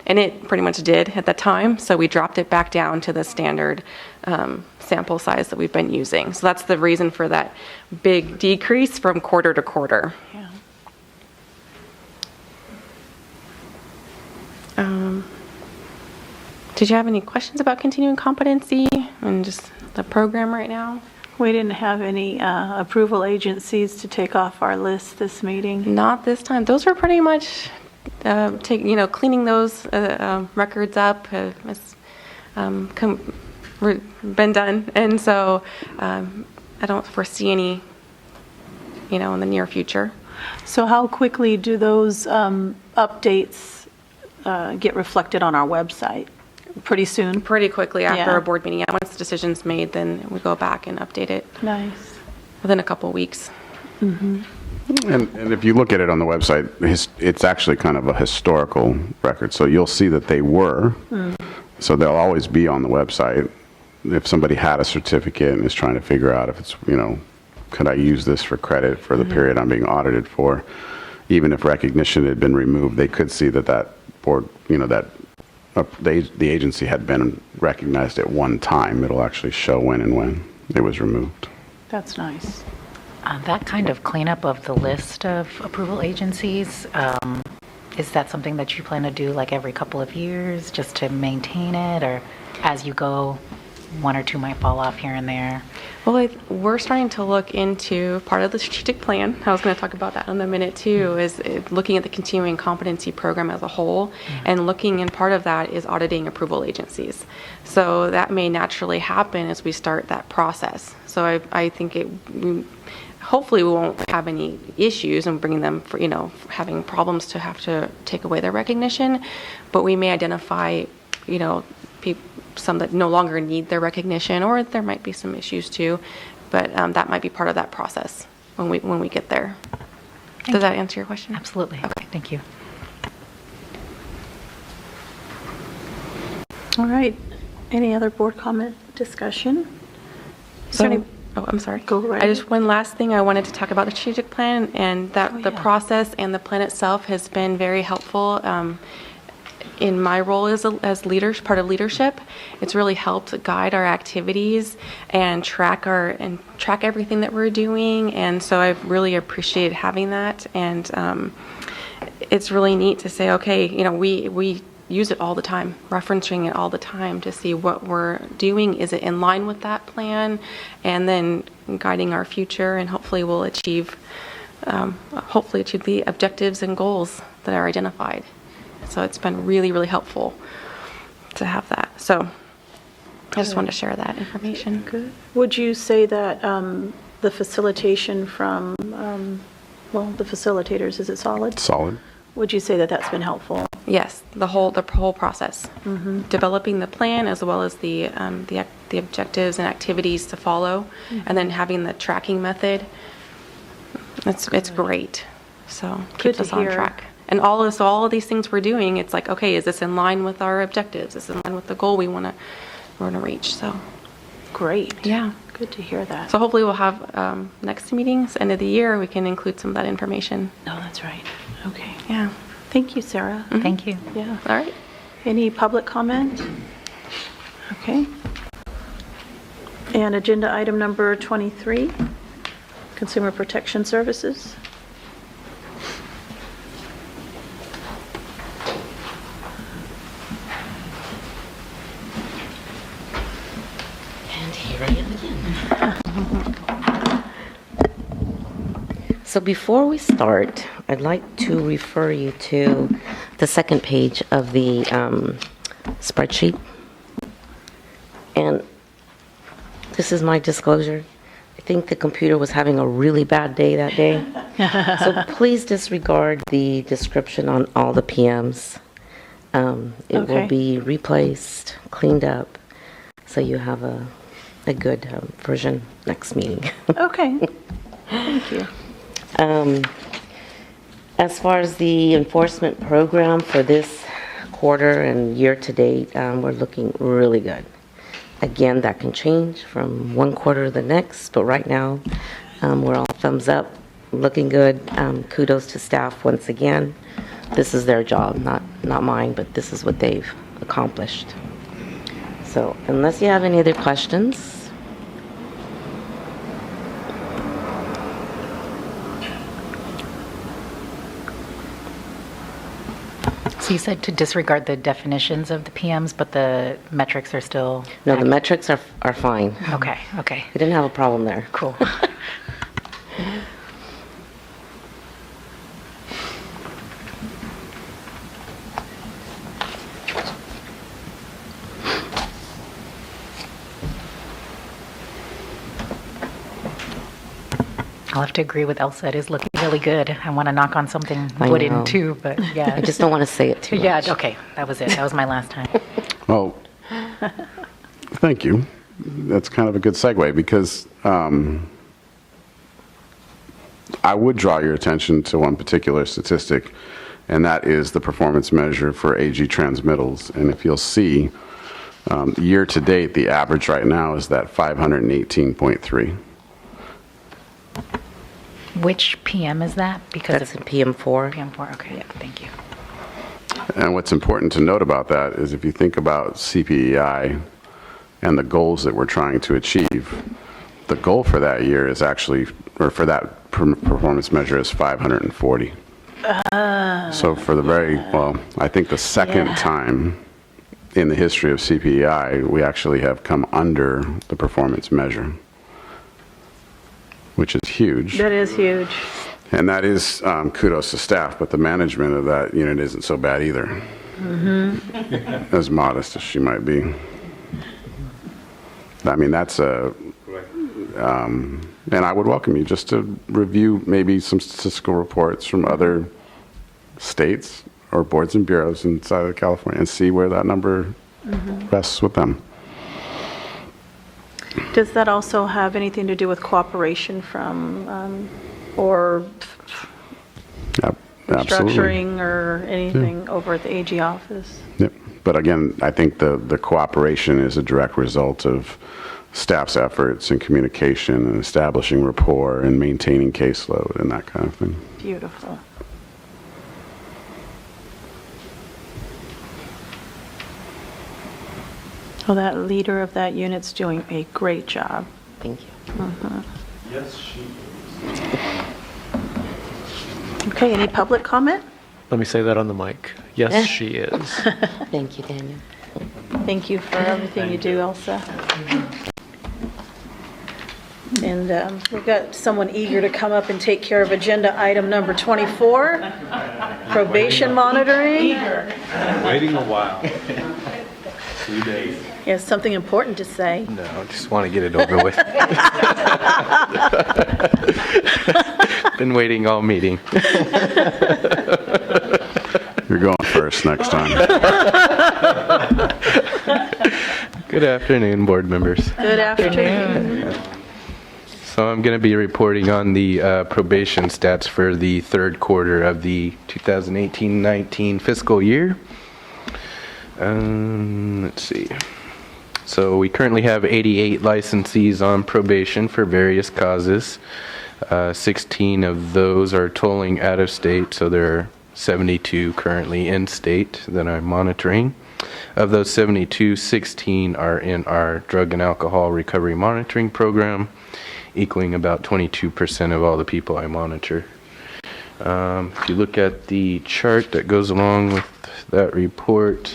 And it pretty much did at the time, so we dropped it back down to the standard sample size that we've been using. So that's the reason for that big decrease from quarter to quarter. Yeah. Did you have any questions about continuing competency and just the program right now? We didn't have any approval agencies to take off our list this meeting. Not this time. Those were pretty much cleaning those records up has been done, and so I don't foresee any, in the near future. So how quickly do those updates get reflected on our website? Pretty soon? Pretty quickly after Yeah. a board meeting. Once the decision's made, then we go back and update it Nice. within a couple of weeks. And if you look at it on the website, it's actually kind of a historical record. So you'll see that they were. So they'll always be on the website. If somebody had a certificate and is trying to figure out if it's, could I use this for credit for the period I'm being audited for, even if recognition had been removed, they could see that board, the agency had been recognized at one time. It'll actually show when it was removed. That's nice. That kind of cleanup of the list of approval agencies, is that something that you plan to do like every couple of years just to maintain it, or as you go, 1 or 2 might fall off here and there? Well, we're starting to look into part of the strategic plan. I was going to talk about that in a minute too, is looking at the continuing competency program as a whole, and and part of that is auditing approval agencies. So that may naturally happen as we start that process. So I think hopefully we won't have any issues in bringing them for, having problems to have to take away their recognition, but we may identify, some that no longer need their recognition, or there might be some issues too, but that might be part of that process when we get there. Does that answer your question? Absolutely. Okay, thank you. All right. Any other board comment discussion? Oh, I'm sorry. Go right ahead. One last thing, I wanted to talk about the strategic plan, and that the process and the plan itself has been very helpful. In my role as part of leadership, it's really helped guide our activities and track everything that we're doing, and so I've really appreciated having that. And it's really neat to say, okay, we use it all the time, referencing it all the time to see what we're doing. Is it in line with that plan? And then guiding our future, and hopefully we'll achieve the objectives and goals that are identified. So it's been really, really helpful to have that. So I just wanted to share that information. Good. Would you say that the facilitation from, the facilitators, is it Solid? Solid. Would you say that that's been helpful? Yes, the whole process, developing the plan as well as the objectives and activities to follow, and then having the tracking method. It's great. So keeps us on track. And all of these things we're doing, it's like, okay, is this in line with our objectives? Is this in line with the goal we want to reach? So Great. yeah, Good to hear that. so hopefully we'll have next meetings, end of the year, we can include some of that information. No, that's right. Okay. Yeah. Thank you, Sarah. Thank you. Yeah. All right. Any public comment? Okay. And agenda item number 23, Consumer Protection Services. And here I am again. So before we start, I'd like to refer you to the second page of the spreadsheet. And this is my disclosure. I think the computer was having a really bad day that day. So please disregard the description on all the PMs. It Okay. will be replaced, cleaned up, so you have a good version next meeting. Okay, thank you. As far as the enforcement program for this quarter and year-to-date, we're looking really good. Again, that can change from one quarter to the next, but right now, we're all thumbs up, looking good. Kudos to staff once again. This is their job, not mine, but this is what they've accomplished. So unless you have any other questions, So you said to disregard the definitions of the PMs, but the metrics are still... no, the metrics are fine. Okay, okay, We didn't have a problem there. cool. I'll have to agree with Elsa. It is looking really good. I want to knock on something I wooden know. too, but yeah. I just don't want to say it too much. Yeah, okay, that was it. That was my last time. Well, thank you. That's kind of a good segue because I would draw your attention to one particular statistic, and that is the performance measure for AG transmittals. And if you'll see, year to date, the average right now is that 518.3. Which PM is that? Because That's of in PM4. PM4, okay, thank you. And what's important to note about that is if you think about CPEI and the goals that we're trying to achieve, the goal for that year is actually, or for that performance measure is 540. So for the I think the second time in the history of CPEI, we actually have come under the performance measure, which is huge. That is huge. And that is kudos to staff, but the management of that unit isn't so bad either. As modest as she might be. I mean, that's and I would welcome you just to review maybe some statistical reports from other states or boards and bureaus inside of California and see where that number rests with them. Does that also have anything to do with cooperation from, or Yep, absolutely. restructuring or anything over at the AG office? Yep. But again, I think the cooperation is a direct result of staff's efforts and communication and establishing rapport and maintaining caseload and that kind of thing. Beautiful. Well, that leader of that unit's doing a great job. Thank you. Yes, she Okay, any public comment? Let me say that on the mic. Yes, she is. Thank you, Daniel. Thank you for everything you do, Elsa. And we've got someone eager to come up and take care of agenda item number 24, probation monitoring. waiting a while. 2 days. He has something important to say. No, I just want to get it over with. Been waiting all meeting. You're going first next time. Good afternoon, board members. Good afternoon. So I'm going to be reporting on the probation stats for the third quarter of the 2018-19 fiscal year. Let's see. So we currently have 88 licensees on probation for various causes. 16 of those are tolling out of state, so there are 72 currently in state that I'm monitoring. Of those 72, 16 are in our drug and alcohol recovery monitoring program, equaling about 22% of all the people I monitor. If you look at the chart that goes along with that report,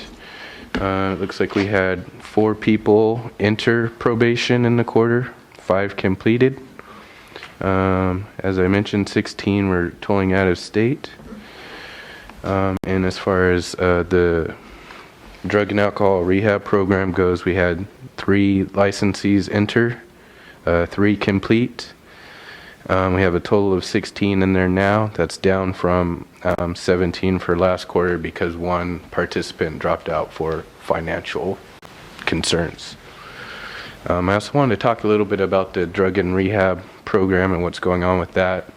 It looks like we had 4 people enter probation in the quarter, 5 completed. As I mentioned, 16 were tolling out of state. And as far as the drug and alcohol rehab program goes, we had 3 licensees enter, 3 complete. We have a total of 16 in there now. That's down from 17 for last quarter because 1 participant dropped out for financial concerns. I also wanted to talk a little bit about the drug and rehab program and what's going on with that.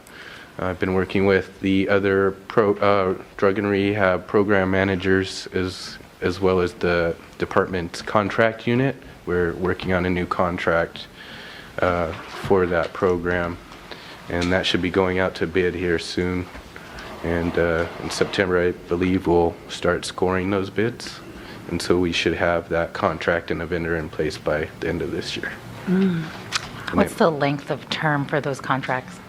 I've been working with the other drug and rehab program managers as well as the department's contract unit. We're working on a new contract for that program, and that should be going out to bid here soon. And in September, I believe, we'll start scoring those bids. And so we should have that contract and a vendor in place by the end of this year. What's the length of term for those contracts?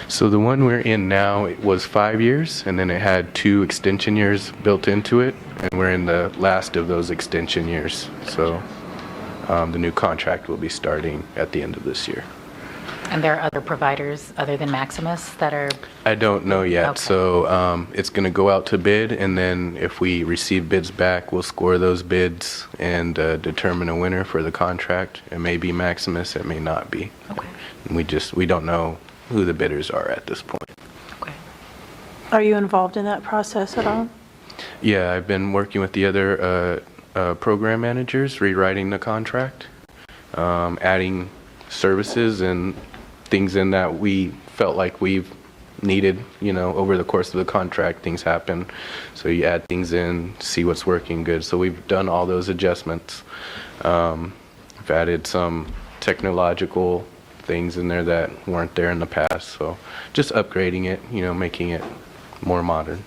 So the one we're in now, it was 5 years, and then it had 2 extension years built into it, and we're in the last of those extension years. So the new contract will be starting at the end of this year. And there are other providers other than Maximus that are, I don't know yet. Okay. So it's going to go out to bid, and then if we receive bids back, we'll score those bids and determine a winner for the contract. It may be Maximus, it may not be. okay, And we don't know who the bidders are at this point. okay. Are you involved in that process at all? Yeah, I've been working with the other program managers, rewriting the contract, adding services and things in that we felt like we've needed, over the course of the contract. Things happen. So you add things in, see what's working good. So we've done all those adjustments. I've added some technological things in there that weren't there in the past. So just upgrading it, making it more modern.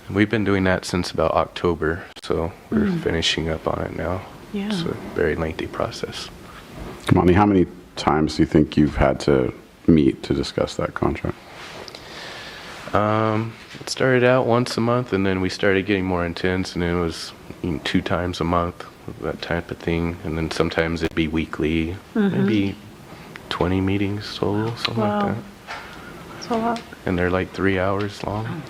We've been doing that since about October, so we're finishing up on it now. Yeah. It's a very lengthy process. Monty, how many times do you think you've had to meet to discuss that contract? It started out once a month, and then we started getting more intense, and then it was 2 times a month, that type of thing. And then sometimes it'd be weekly, maybe 20 meetings total, something Wow. like that. That's a lot. And they're like 3 hours long.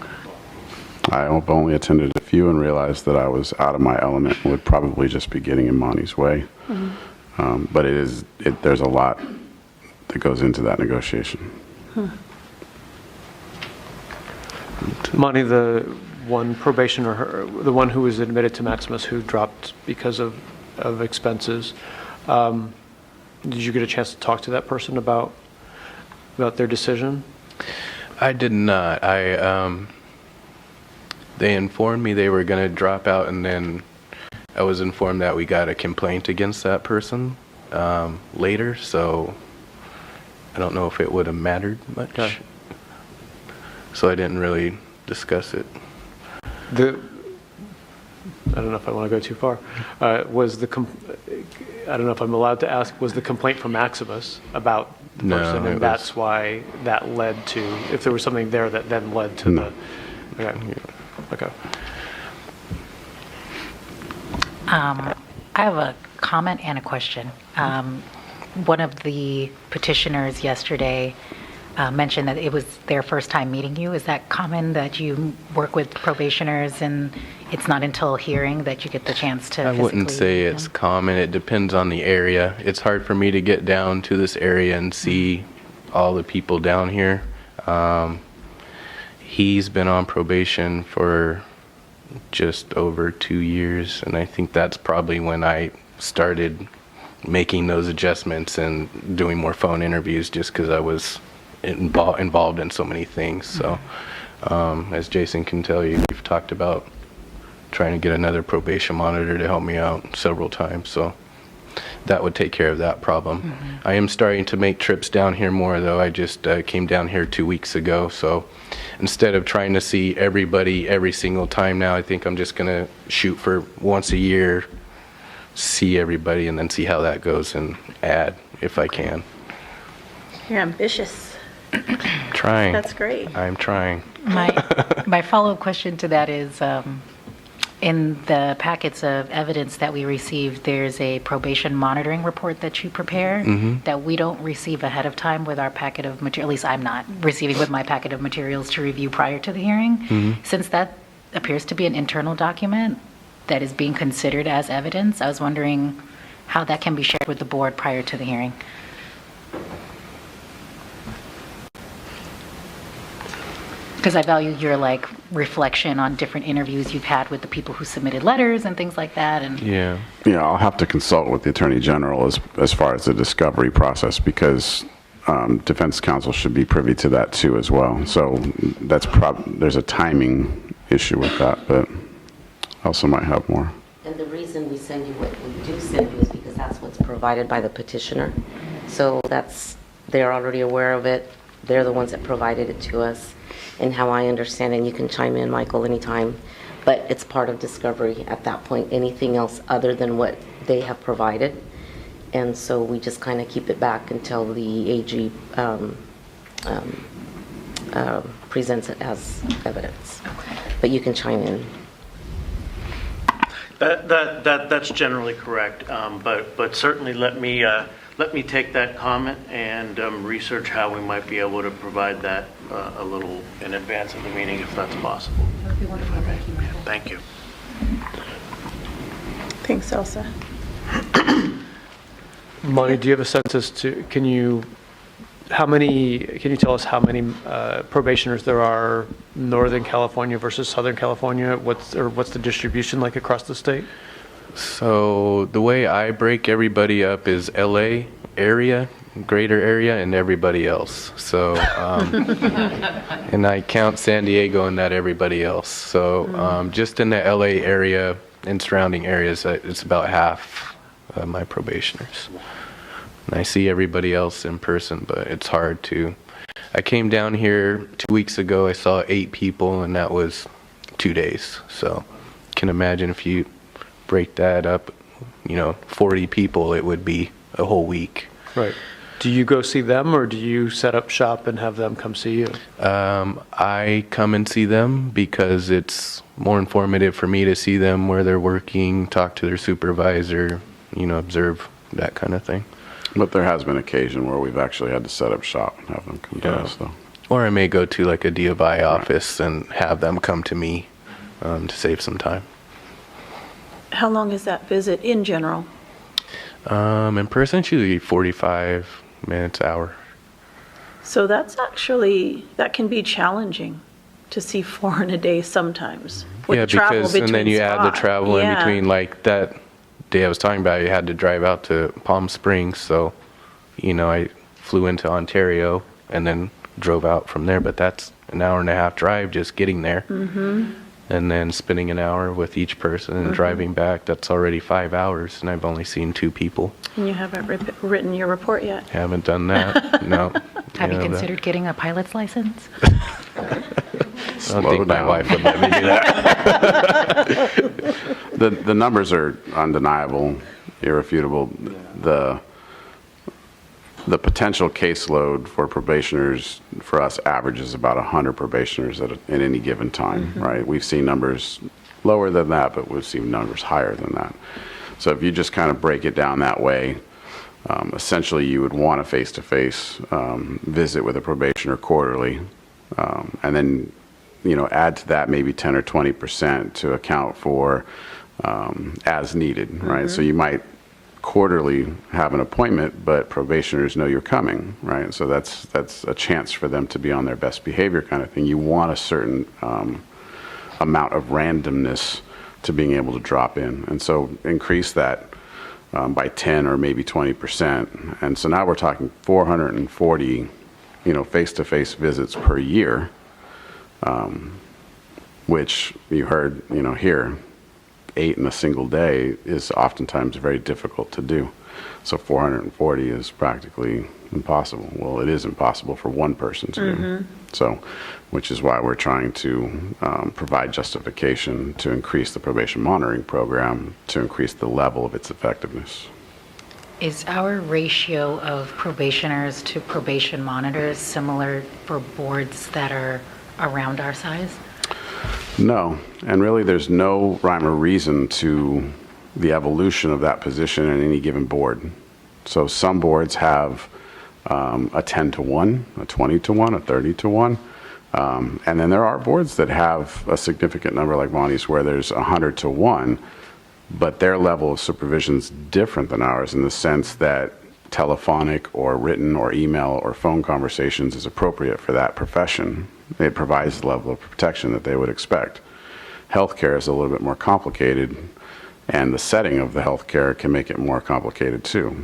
I only attended a few and realized that I was out of my element and would probably just be getting in Monty's way. But there's a lot that goes into that negotiation. Monty, the one probationer, the one who was admitted to Maximus who dropped because of expenses, did you get a chance to talk to that person about their decision? I did not. They informed me they were going to drop out, and then I was informed that we got a complaint against that person later, so I don't know if it would have mattered much. Okay. So I didn't really discuss it. I don't know if I want to go too far. I don't know if I'm allowed to ask, was the complaint from Maximus about the No, person? it And that's why that led to, if there was something there that then led to No. the, okay. I have a comment and a question. One of the petitioners yesterday mentioned that it was their first time meeting you. Is that common that you work with probationers and it's not until hearing that you get the chance to I wouldn't physically say meet it's them? common. It depends on the area. It's hard for me to get down to this area and see all the people down here. He's been on probation for just over 2 years, and I think that's probably when I started making those adjustments and doing more phone interviews, just because I was involved in so many things. So as Jason can tell you, we've talked about trying to get another probation monitor to help me out several times, so that would take care of that problem. I am starting to make trips down here more, though. I just came down here 2 weeks ago, so instead of trying to see everybody every single time now, I think I'm just going to shoot for once a year, see everybody, and then see how that goes and add if I can. You're ambitious. Trying. That's great. I'm trying. My follow-up question to that is, In the packets of evidence that we received, there's a probation monitoring report that you prepare that we don't receive ahead of time with our packet of material. At least I'm not receiving with my packet of materials to review prior to the hearing. Since that appears to be an internal document that is being considered as evidence, I was wondering how that can be shared with the board prior to the hearing. Because I value your reflection on different interviews you've had with the people who submitted letters and things like that. And Yeah. Yeah, I'll have to consult with the Attorney General as far as the discovery process, because defense counsel should be privy to that too as well. So there's a timing issue with that, but I also might have more. And the reason we send you what we do send you is because that's what's provided by the petitioner. So they're already aware of it. They're the ones that provided it to us. And how I understand, and you can chime in, Michael, anytime, but it's part of discovery at that point, anything else other than what they have provided. And so we just kind of keep it back until the AG presents it as evidence. But you can chime in. That's generally correct, but certainly let me take that comment and research how we might be able to provide that a little in advance of the meeting, if that's possible. That would be wonderful. Thank you, Michael. Thank you. Thanks, Elsa. Monty, do you have a sense as to, can you tell us how many probationers there are Northern California versus Southern California? What's the distribution like across the state? So the way I break everybody up is LA area, greater area, and everybody else. So, and I count San Diego in that everybody else. So just in the LA area and surrounding areas, it's about half of my probationers. And I see everybody else in person, but it's hard to. I came down here 2 weeks ago, I saw 8 people, and that was 2 days. So you can imagine if you break that up, 40 people, it would be a whole week. Right. Do you go see them, or do you set up shop and have them come see you? I come and see them because it's more informative for me to see them where they're working, talk to their supervisor, observe that kind of thing. But there has been occasion where we've actually had to set up shop and have them come to us, though. Or I may go to like a D of I office and have them come to me to save some time. How long is that visit in general? In person, it's usually 45 minutes, hour. So that can be challenging to see 4 in a day sometimes. With Yeah, travel because, and then between you add the spots. travel in Yeah. between, like that day I was talking about, you had to drive out to Palm Springs, so, I flew into Ontario and then drove out from there, but that's an hour and a half drive just getting there. Mm-hmm. And then spending an hour with each person and driving back, that's already 5 hours, and I've only seen 2 people. And you haven't written your report yet. Haven't done that, no. have you Yeah, considered getting a pilot's license? I don't think my wife would let me do that. The numbers are undeniable, irrefutable. The potential caseload for probationers for us averages about 100 probationers at any given time, right? We've seen numbers lower than that, but we've seen numbers higher than that. So if you just kind of break it down that way, essentially you would want a face-to-face visit with a probationer quarterly, and then add to that maybe 10 or 20% to account for as needed, right? So you might quarterly have an appointment, but probationers know you're coming, right? So that's a chance for them to be on their best behavior kind of thing. You want a certain amount of randomness to being able to drop in. And so increase that by 10 or maybe 20%. And so now we're talking 440, face-to-face visits per year, which you heard, here, 8 in a single day is oftentimes very difficult to do. So 440 is practically impossible. Well, it is impossible for one person to do. So, which is why we're trying to provide justification to increase the probation monitoring program to increase the level of its effectiveness. Is our ratio of probationers to probation monitors similar for boards that are around our size? No, and really, there's no rhyme or reason to the evolution of that position in any given board. So some boards have a 10 to 1, a 20 to 1, a 30 to 1. And then there are boards that have a significant number like Monty's where there's 100 to 1, but their level of supervision is different than ours in the sense that telephonic or written or email or phone conversations is appropriate for that profession. It provides the level of protection that they would expect. Healthcare is a little bit more complicated, and the setting of the healthcare can make it more complicated too.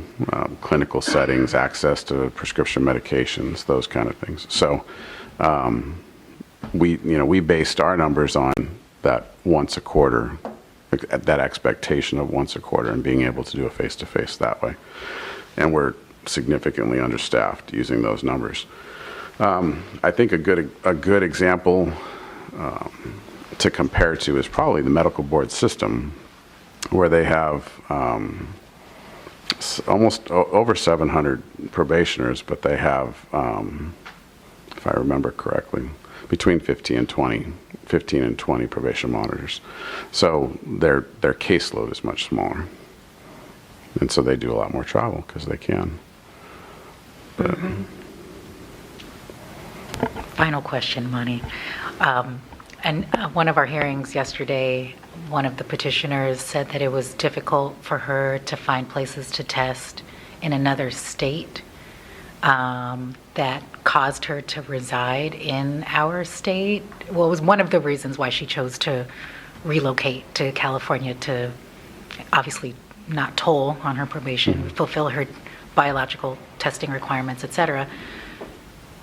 Clinical settings, access to prescription medications, those kind of things. So we based our numbers on that once a quarter, that expectation of once a quarter, and being able to do a face-to-face that way. And we're significantly understaffed using those numbers. I think a good example to compare to is probably the medical board system, where they have almost over 700 probationers, but they have, if I remember correctly, between 15 and 20 probation monitors. So their caseload is much smaller. And so they do a lot more travel because they can. But, Final question, Monty. And one of our hearings yesterday, one of the petitioners said that it was difficult for her to find places to test in another state that caused her to reside in our state. Well, it was one of the reasons why she chose to relocate to California to obviously not toll on her probation, fulfill her biological testing requirements, et cetera.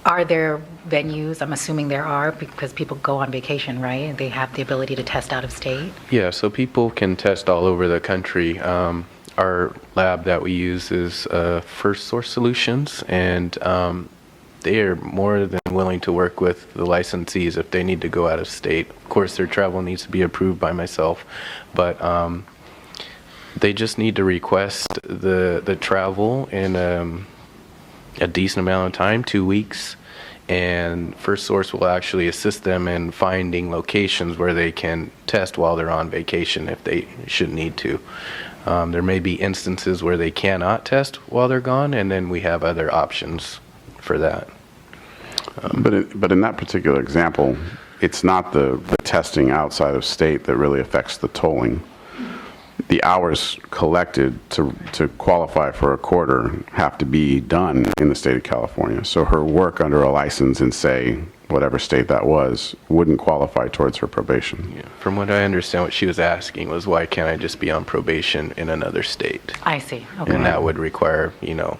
Are there venues, I'm assuming there are, because people go on vacation, right? They have the ability to test out of state? Yeah, so people can test all over the country. Our lab that we use is First Source Solutions, and they are more than willing to work with the licensees if they need to go out of state. Of course, their travel needs to be approved by myself, but they just need to request the travel in a decent amount of time, 2 weeks, and First Source will actually assist them in finding locations where they can test while they're on vacation if they should need to. There may be instances where they cannot test while they're gone, and then we have other options for that. but in that particular example, it's not the testing outside of state that really affects the tolling. The hours collected to qualify for a quarter have to be done in the state of California. So her work under a license in, say, whatever state that was, wouldn't qualify towards her probation. Yeah. From what I understand, what she was asking was, why can't I just be on probation in another state? I see, okay. And that would require,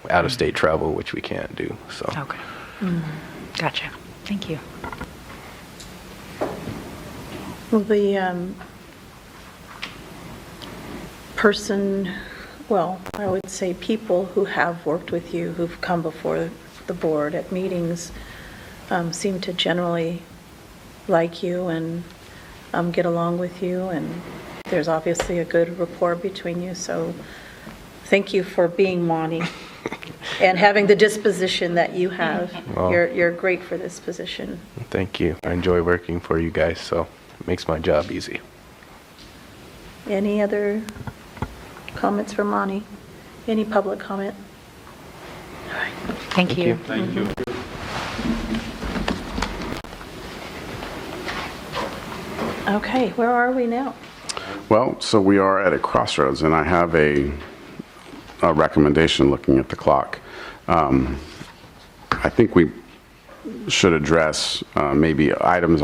out-of-state travel, which we can't do, so. Okay. Gotcha. Thank you. Well, the I would say people who have worked with you, who've come before the board at meetings, seem to generally like you and get along with you, and there's obviously a good rapport between you, so thank you for being Monty and having the disposition that you have. Well, You're great for this position. Thank you. I enjoy working for you guys, so it makes my job easy. Any other comments from Monty? Any public comment? All right. Thank you. Thank you. Okay, where are we now? Well, so we are at a crossroads, and I have a recommendation looking at the clock. I think we should address maybe items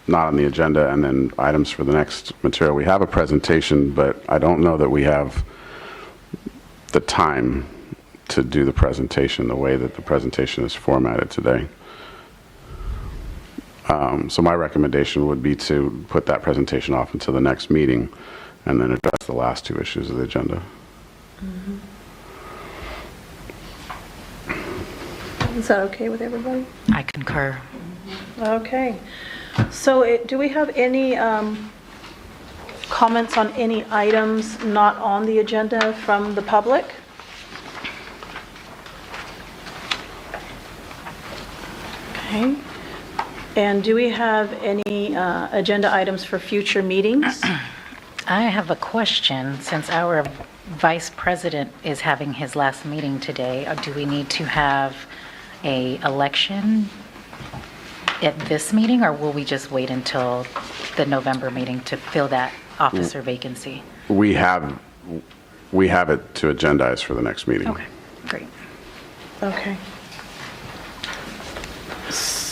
not on the agenda, and then items for the next material. We have a presentation, but I don't know that we have the time to do the presentation the way that the presentation is formatted today. So my recommendation would be to put that presentation off until the next meeting and then address the last two issues of the agenda. Is that okay with everybody? I concur. Okay. So do we have any comments on any items not on the agenda from the public? Okay. And do we have any agenda items for future meetings? I have a question. Since our vice president is having his last meeting today, do we need to have a election at this meeting, or will we just wait until the November meeting to fill that officer vacancy? We have it to agendize for the next meeting. Okay, great. Okay.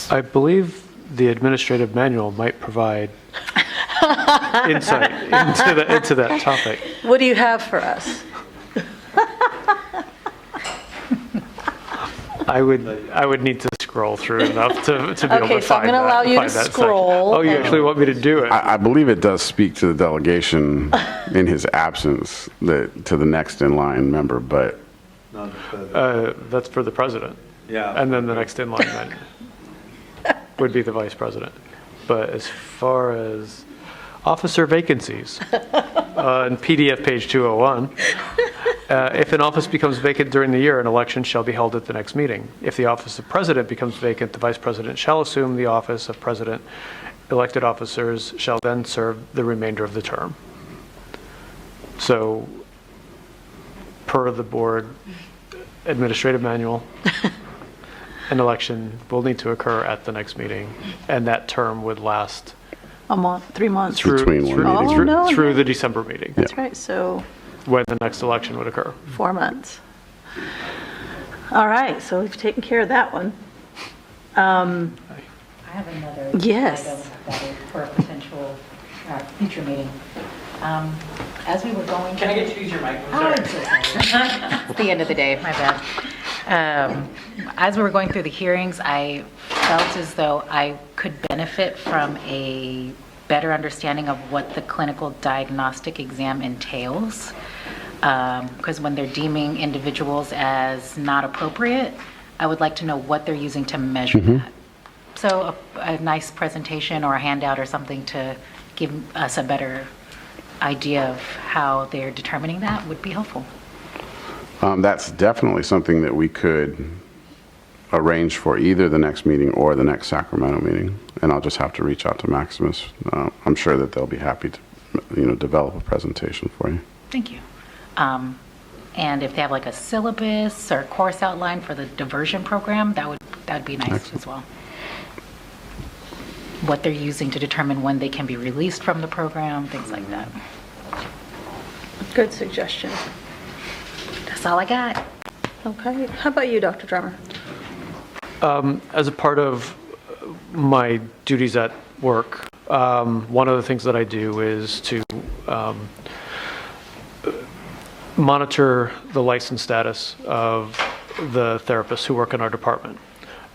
I believe the administrative manual might provide insight into that topic. What do you have for us? I would need to scroll through enough to be able to find that. Okay, so I'm gonna allow you to find that section. scroll. Oh, you actually want me to do it? I believe it does speak to the delegation in his absence, to the next in line member, but That's for the president. Yeah. And then the next in line then would be the vice president. But as far as officer vacancies, on PDF page 201, if an office becomes vacant during the year, an election shall be held at the next meeting. If the office of president becomes vacant, the vice president shall assume the office of president. Elected officers shall then serve the remainder of the term. So, per the board administrative manual, an election will need to occur at the next meeting, and that term would last A month, 3 months? through Between one meeting. Oh, no, through no. the December meeting, That's right, so when the next election would occur. 4 months. All right, so we've taken care of that one. I have another Yes. item that is for a potential future meeting. As we were going... Can I get you to use your microphone? I'm so sorry. It's the end of the day, my bad. As we were going through the hearings, I felt as though I could benefit from a better understanding of what the clinical diagnostic exam entails. Because when they're deeming individuals as not appropriate, I would like to know what they're using to measure that. So a nice presentation or a handout or something to give us a better idea of how they're determining that would be helpful. That's definitely something that we could arrange for either the next meeting or the next Sacramento meeting. And I'll just have to reach out to Maximus. I'm sure that they'll be happy to, develop a presentation for you. Thank you. And if they have like a syllabus or course outline for the diversion program, that'd be nice as well. What they're using to determine when they can be released from the program, things like that. Good suggestion. That's all I got. Okay, how about you, Dr. Drummer? As a part of my duties at work, one of the things that I do is to monitor the license status of the therapists who work in our department.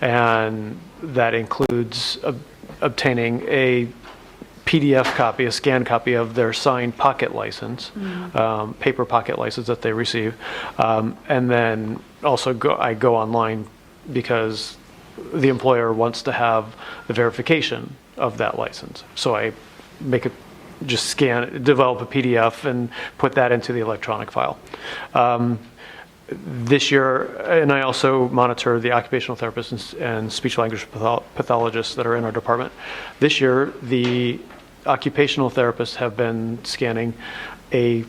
And that includes obtaining a PDF copy, a scanned copy of their signed pocket license, paper pocket license that they receive. And then also I go online because the employer wants to have the verification of that license. So I just develop a PDF and put that into the electronic file. This year, and I also monitor the occupational therapists and speech-language pathologists that are in our department. This year, the occupational therapists have been scanning a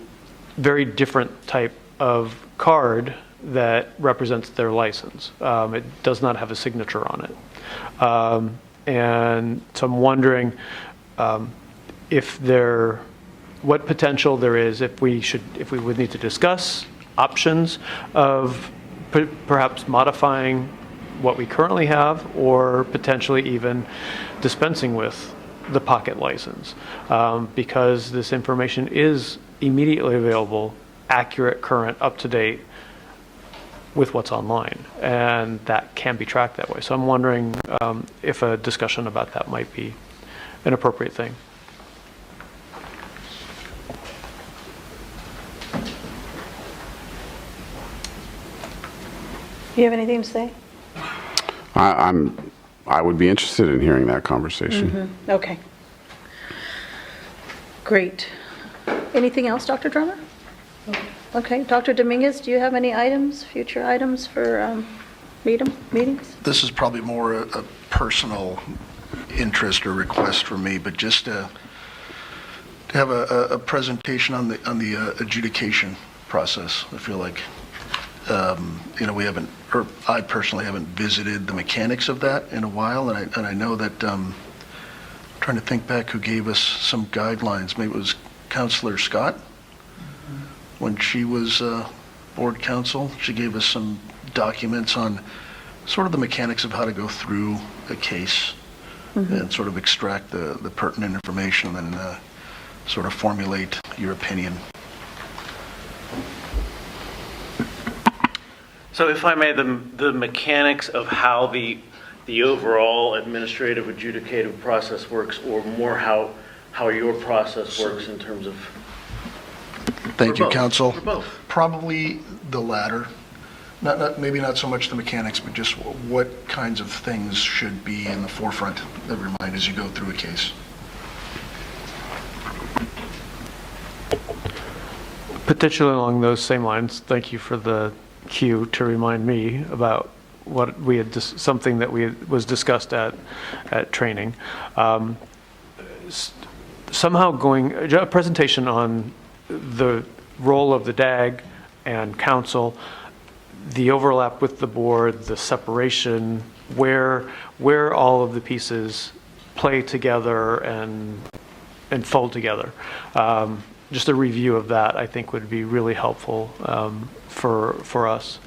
very different type of card that represents their license. It does not have a signature on it. And so I'm wondering what potential there is if we would need to discuss options of perhaps modifying what we currently have or potentially even dispensing with the pocket license, because this information is immediately available, accurate, current, up-to-date with what's online, and that can be tracked that way. So I'm wondering if a discussion about that might be an appropriate thing. Do you have anything to say? I would be interested in hearing that conversation. Okay. Great. Anything else, Dr. Drummer? Okay, Dr. Dominguez, do you have any future items for meetings? This is probably more a personal interest or request from me, but just to have a presentation on the adjudication process. I feel like, we haven't, or I personally haven't visited the mechanics of that in a while, and I know that, trying to think back who gave us some guidelines. Maybe it was Councilor Scott when she was board counsel. She gave us some documents on sort of the mechanics of how to go through a case and sort of extract the pertinent information and sort of formulate your opinion. So if I may, the mechanics of how the overall administrative adjudicative process works, or more how your process works in terms of... Thank you, both. Counsel. For both. Probably the latter. Maybe not so much the mechanics, but just what kinds of things should be in the forefront of your mind as you go through a case. Potentially along those same lines, thank you for the cue to remind me about what we had, something that was discussed at training. Somehow a presentation on the role of the DAG and council, the overlap with the board, the separation, where all of the pieces play together and fold together. Just a review of that, I think, would be really helpful for us.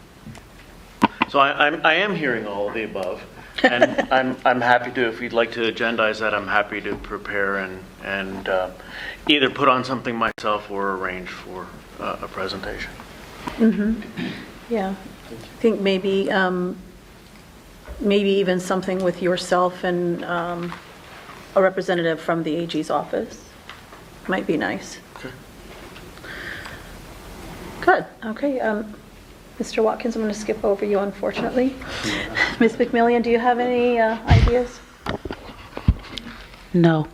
So I am hearing all of the above, and I'm happy to, if you'd like to agendize that, I'm happy to prepare and either put on something myself or arrange for a presentation. Yeah, I think maybe even something with yourself and a representative from the AG's office might be nice. Okay. Good, okay. Mr. Watkins, I'm going to skip over you, unfortunately. Ms. McMillian, do you have any ideas? No.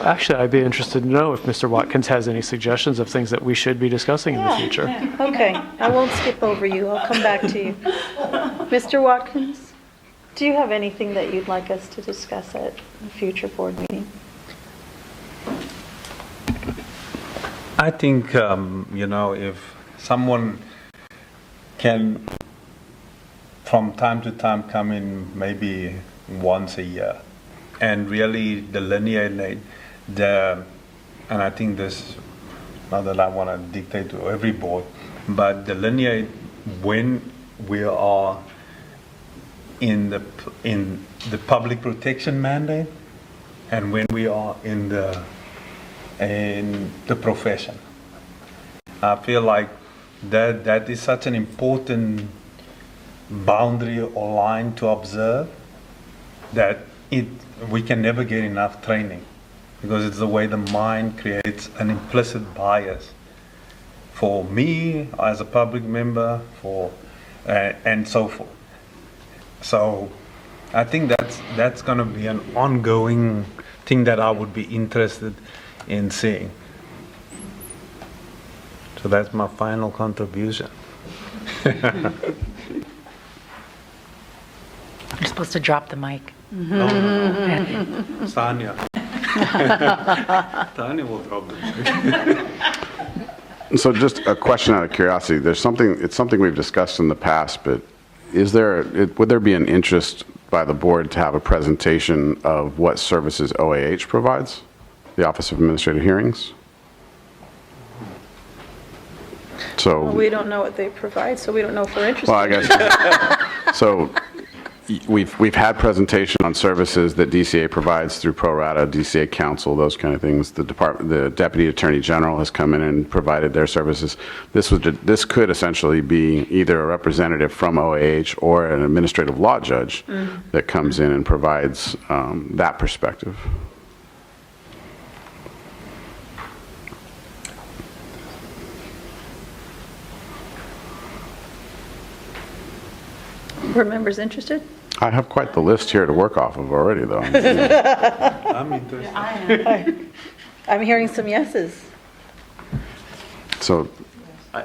Actually, I'd be interested to know if Mr. Watkins has any suggestions of things that we should be discussing in the future. Okay, I won't skip over you. I'll come back to you. Mr. Watkins, do you have anything that you'd like us to discuss at a future board meeting? I think, if someone can, from time to time, come in maybe once a year and really delineate and I think this, not that I want to dictate to every board, but delineate when we are in the public protection mandate and when we are in the profession. I feel like that is such an important boundary or line to observe that we can never get enough training, because it's the way the mind creates an implicit bias for me as a public member, and so forth. So I think that's going to be an ongoing thing that I would be interested in seeing. So that's my final contribution. You're supposed to drop the mic. Tanya. Tanya will drop the mic. So just a question out of curiosity, it's something we've discussed in the past, but would there be an interest by the board to have a presentation of what services OAH provides, the Office of Administrative Hearings? So Well, we don't know what they provide, so we don't know if we're interested. well, I guess so. We've had presentation on services that DCA provides through Pro Rata, DCA Counsel, those kind of things. The Deputy Attorney General has come in and provided their services. This could essentially be either a representative from OAH or an administrative law judge that comes in and provides that perspective. Board members interested? I have quite the list here to work off of already, though. I'm interested. I'm hearing some yeses. So,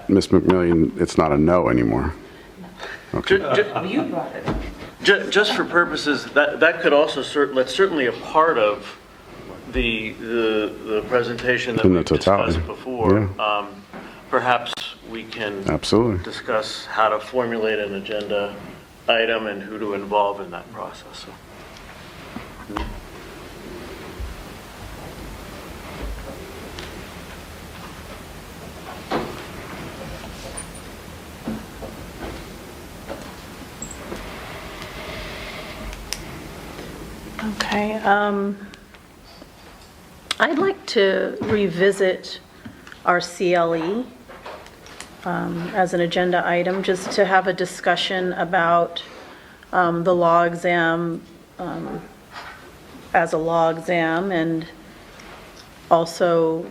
Ms. McMillian, it's not a no anymore. Okay. Just for purposes, that could also, that's certainly a part of the presentation that In the we totality, discussed before. yeah. Perhaps we can Absolutely. discuss how to formulate an agenda item and who to involve in that process. So. Okay, I'd like to revisit our CLE as an agenda item, just to have a discussion about the law exam as a law exam, and also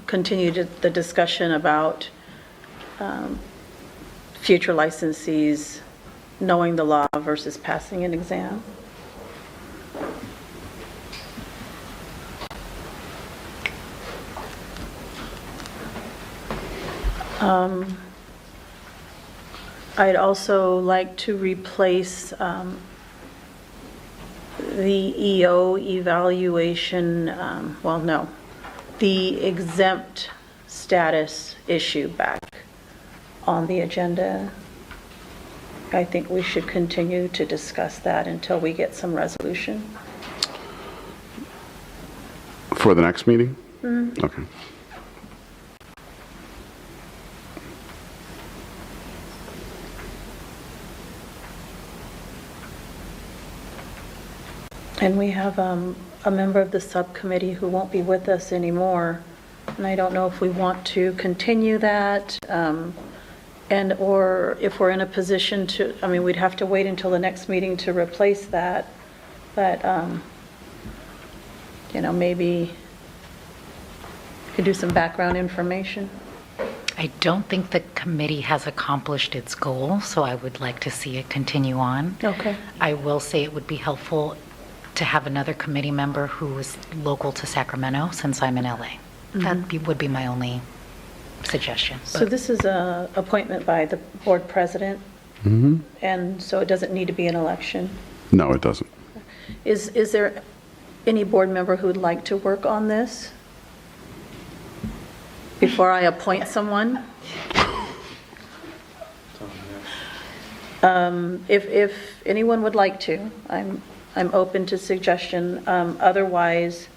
continue the discussion about future licensees knowing the law versus passing an exam. I'd also like to replace the EO evaluation, the exempt status issue back on the agenda. I think we should continue to discuss that until we get some resolution. For the next meeting? Okay. And we have a member of the subcommittee who won't be with us anymore, and I don't know if we want to continue that, or if we're in a position to, we'd have to wait until the next meeting to replace that, but, maybe could do some background information. I don't think the committee has accomplished its goal, so I would like to see it continue on. Okay. I will say it would be helpful to have another committee member who is local to Sacramento, since I'm in LA. Would be my only suggestion. So this is a appointment by the board president, and so it doesn't need to be an election. No, it doesn't. Is there any board member who would like to work on this before I appoint someone? If anyone would like to, I'm open to suggestion. Otherwise,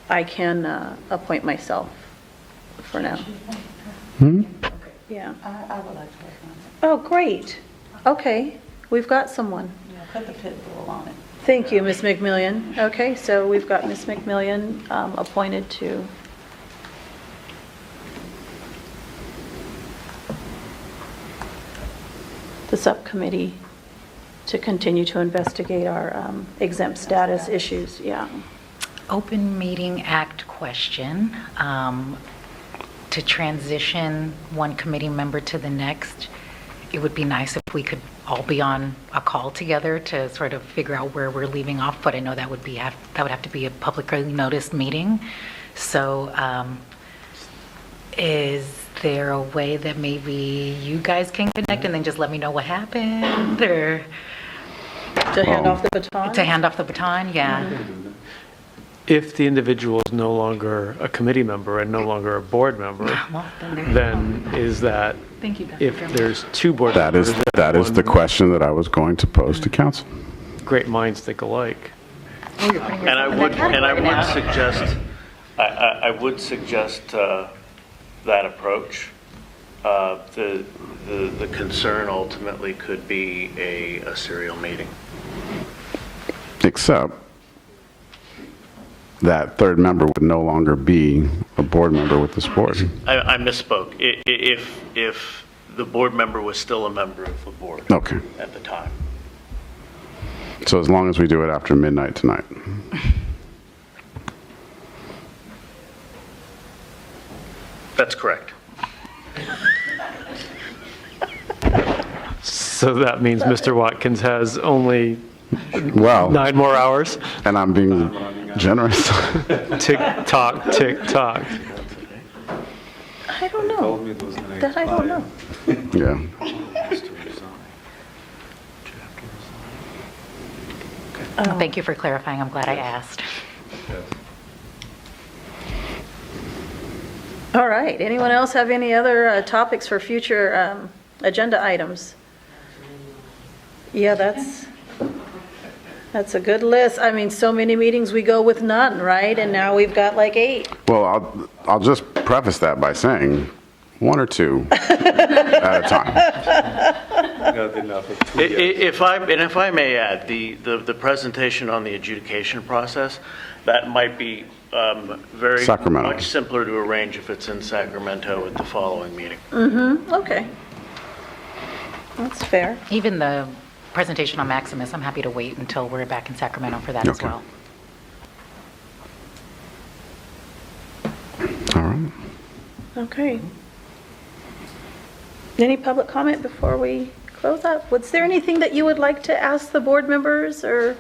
I can appoint myself for now. Yeah. I would like to work on it. Oh, great. Okay, we've got someone. Yeah, put the pit bull on it. Thank you, Ms. McMillian. Okay, so we've got Ms. McMillian appointed to the subcommittee to continue to investigate our exempt status issues. Yeah. Open Meeting Act question. To transition one committee member to the next, it would be nice if we could all be on a call together to sort of figure out where we're leaving off, but I know that would have to be a publicly noticed meeting. So is there a way that maybe you guys can connect and then just let me know what happened, or To hand off the baton? to hand off the baton? Yeah. If the individual is no longer a committee member and no longer a board member, Well, then then is that, thank you, Dr. if Drummond. there's two board That members... is the question that I was going to pose to council. Great minds think alike. Oh, you're putting And I yourself in would, that category now. I would suggest that approach. The concern ultimately could be a serial meeting. Except that third member would no longer be a board member with this board. I misspoke. If the board member was still a member of the board Okay. at the time. So as long as we do it after midnight tonight. That's correct. So that means Mr. Watkins has only Well, 9 more hours? and I'm being generous. Tick tock, tick tock. I don't know. That I don't know. Yeah. Thank you for clarifying. I'm glad I asked. All right, anyone else have any other topics for future agenda items? Yeah, that's a good list. I mean, so many meetings we go with none, right? And now we've got like 8. Well, I'll just preface that by saying 1 or 2 at a time. If I may add, the presentation on the adjudication process, that might be very Sacramento. much simpler to arrange if it's in Sacramento at the following meeting. Okay. That's fair. Even the presentation on Maximus, I'm happy to wait until we're back in Sacramento for that as Okay. well. All right. Okay. Any public comment before we close up? Was there anything that you would like to ask the board members or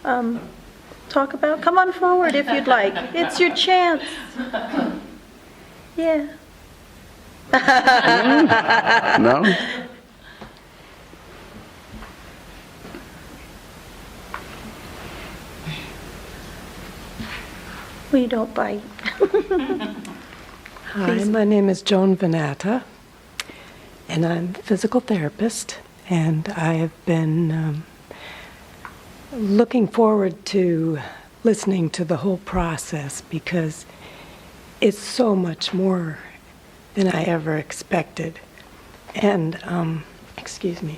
talk about? Come on forward if you'd like. It's your chance. Yeah. No? We don't bite. Hi, my name is Joan Venata, and I'm a physical therapist, and I have been looking forward to listening to the whole process because it's so much more than I ever expected. And, excuse me.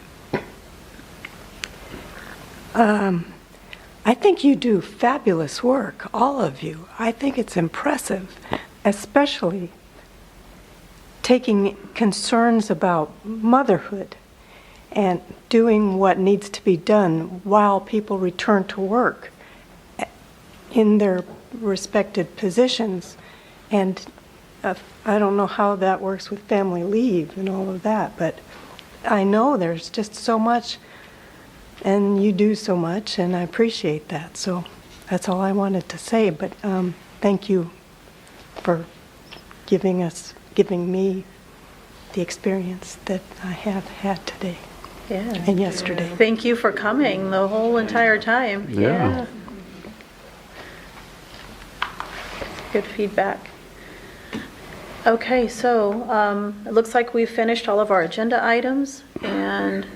I think you do fabulous work, all of you. I think it's impressive, especially taking concerns about motherhood and doing what needs to be done while people return to work in their respected positions. And I don't know how that works with family leave and all of that, but I know there's just so much, and you do so much, and I appreciate that. So that's all I wanted to say, but thank you for giving me the experience that I have had today and yesterday. Thank you for coming the whole entire time. Yeah. Good feedback. Okay, so it looks like we've finished all of our agenda items, and,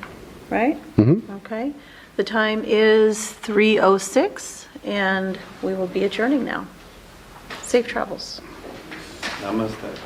right? Okay. The time is 3:06, and we will be adjourning now. Safe travels. Namaste.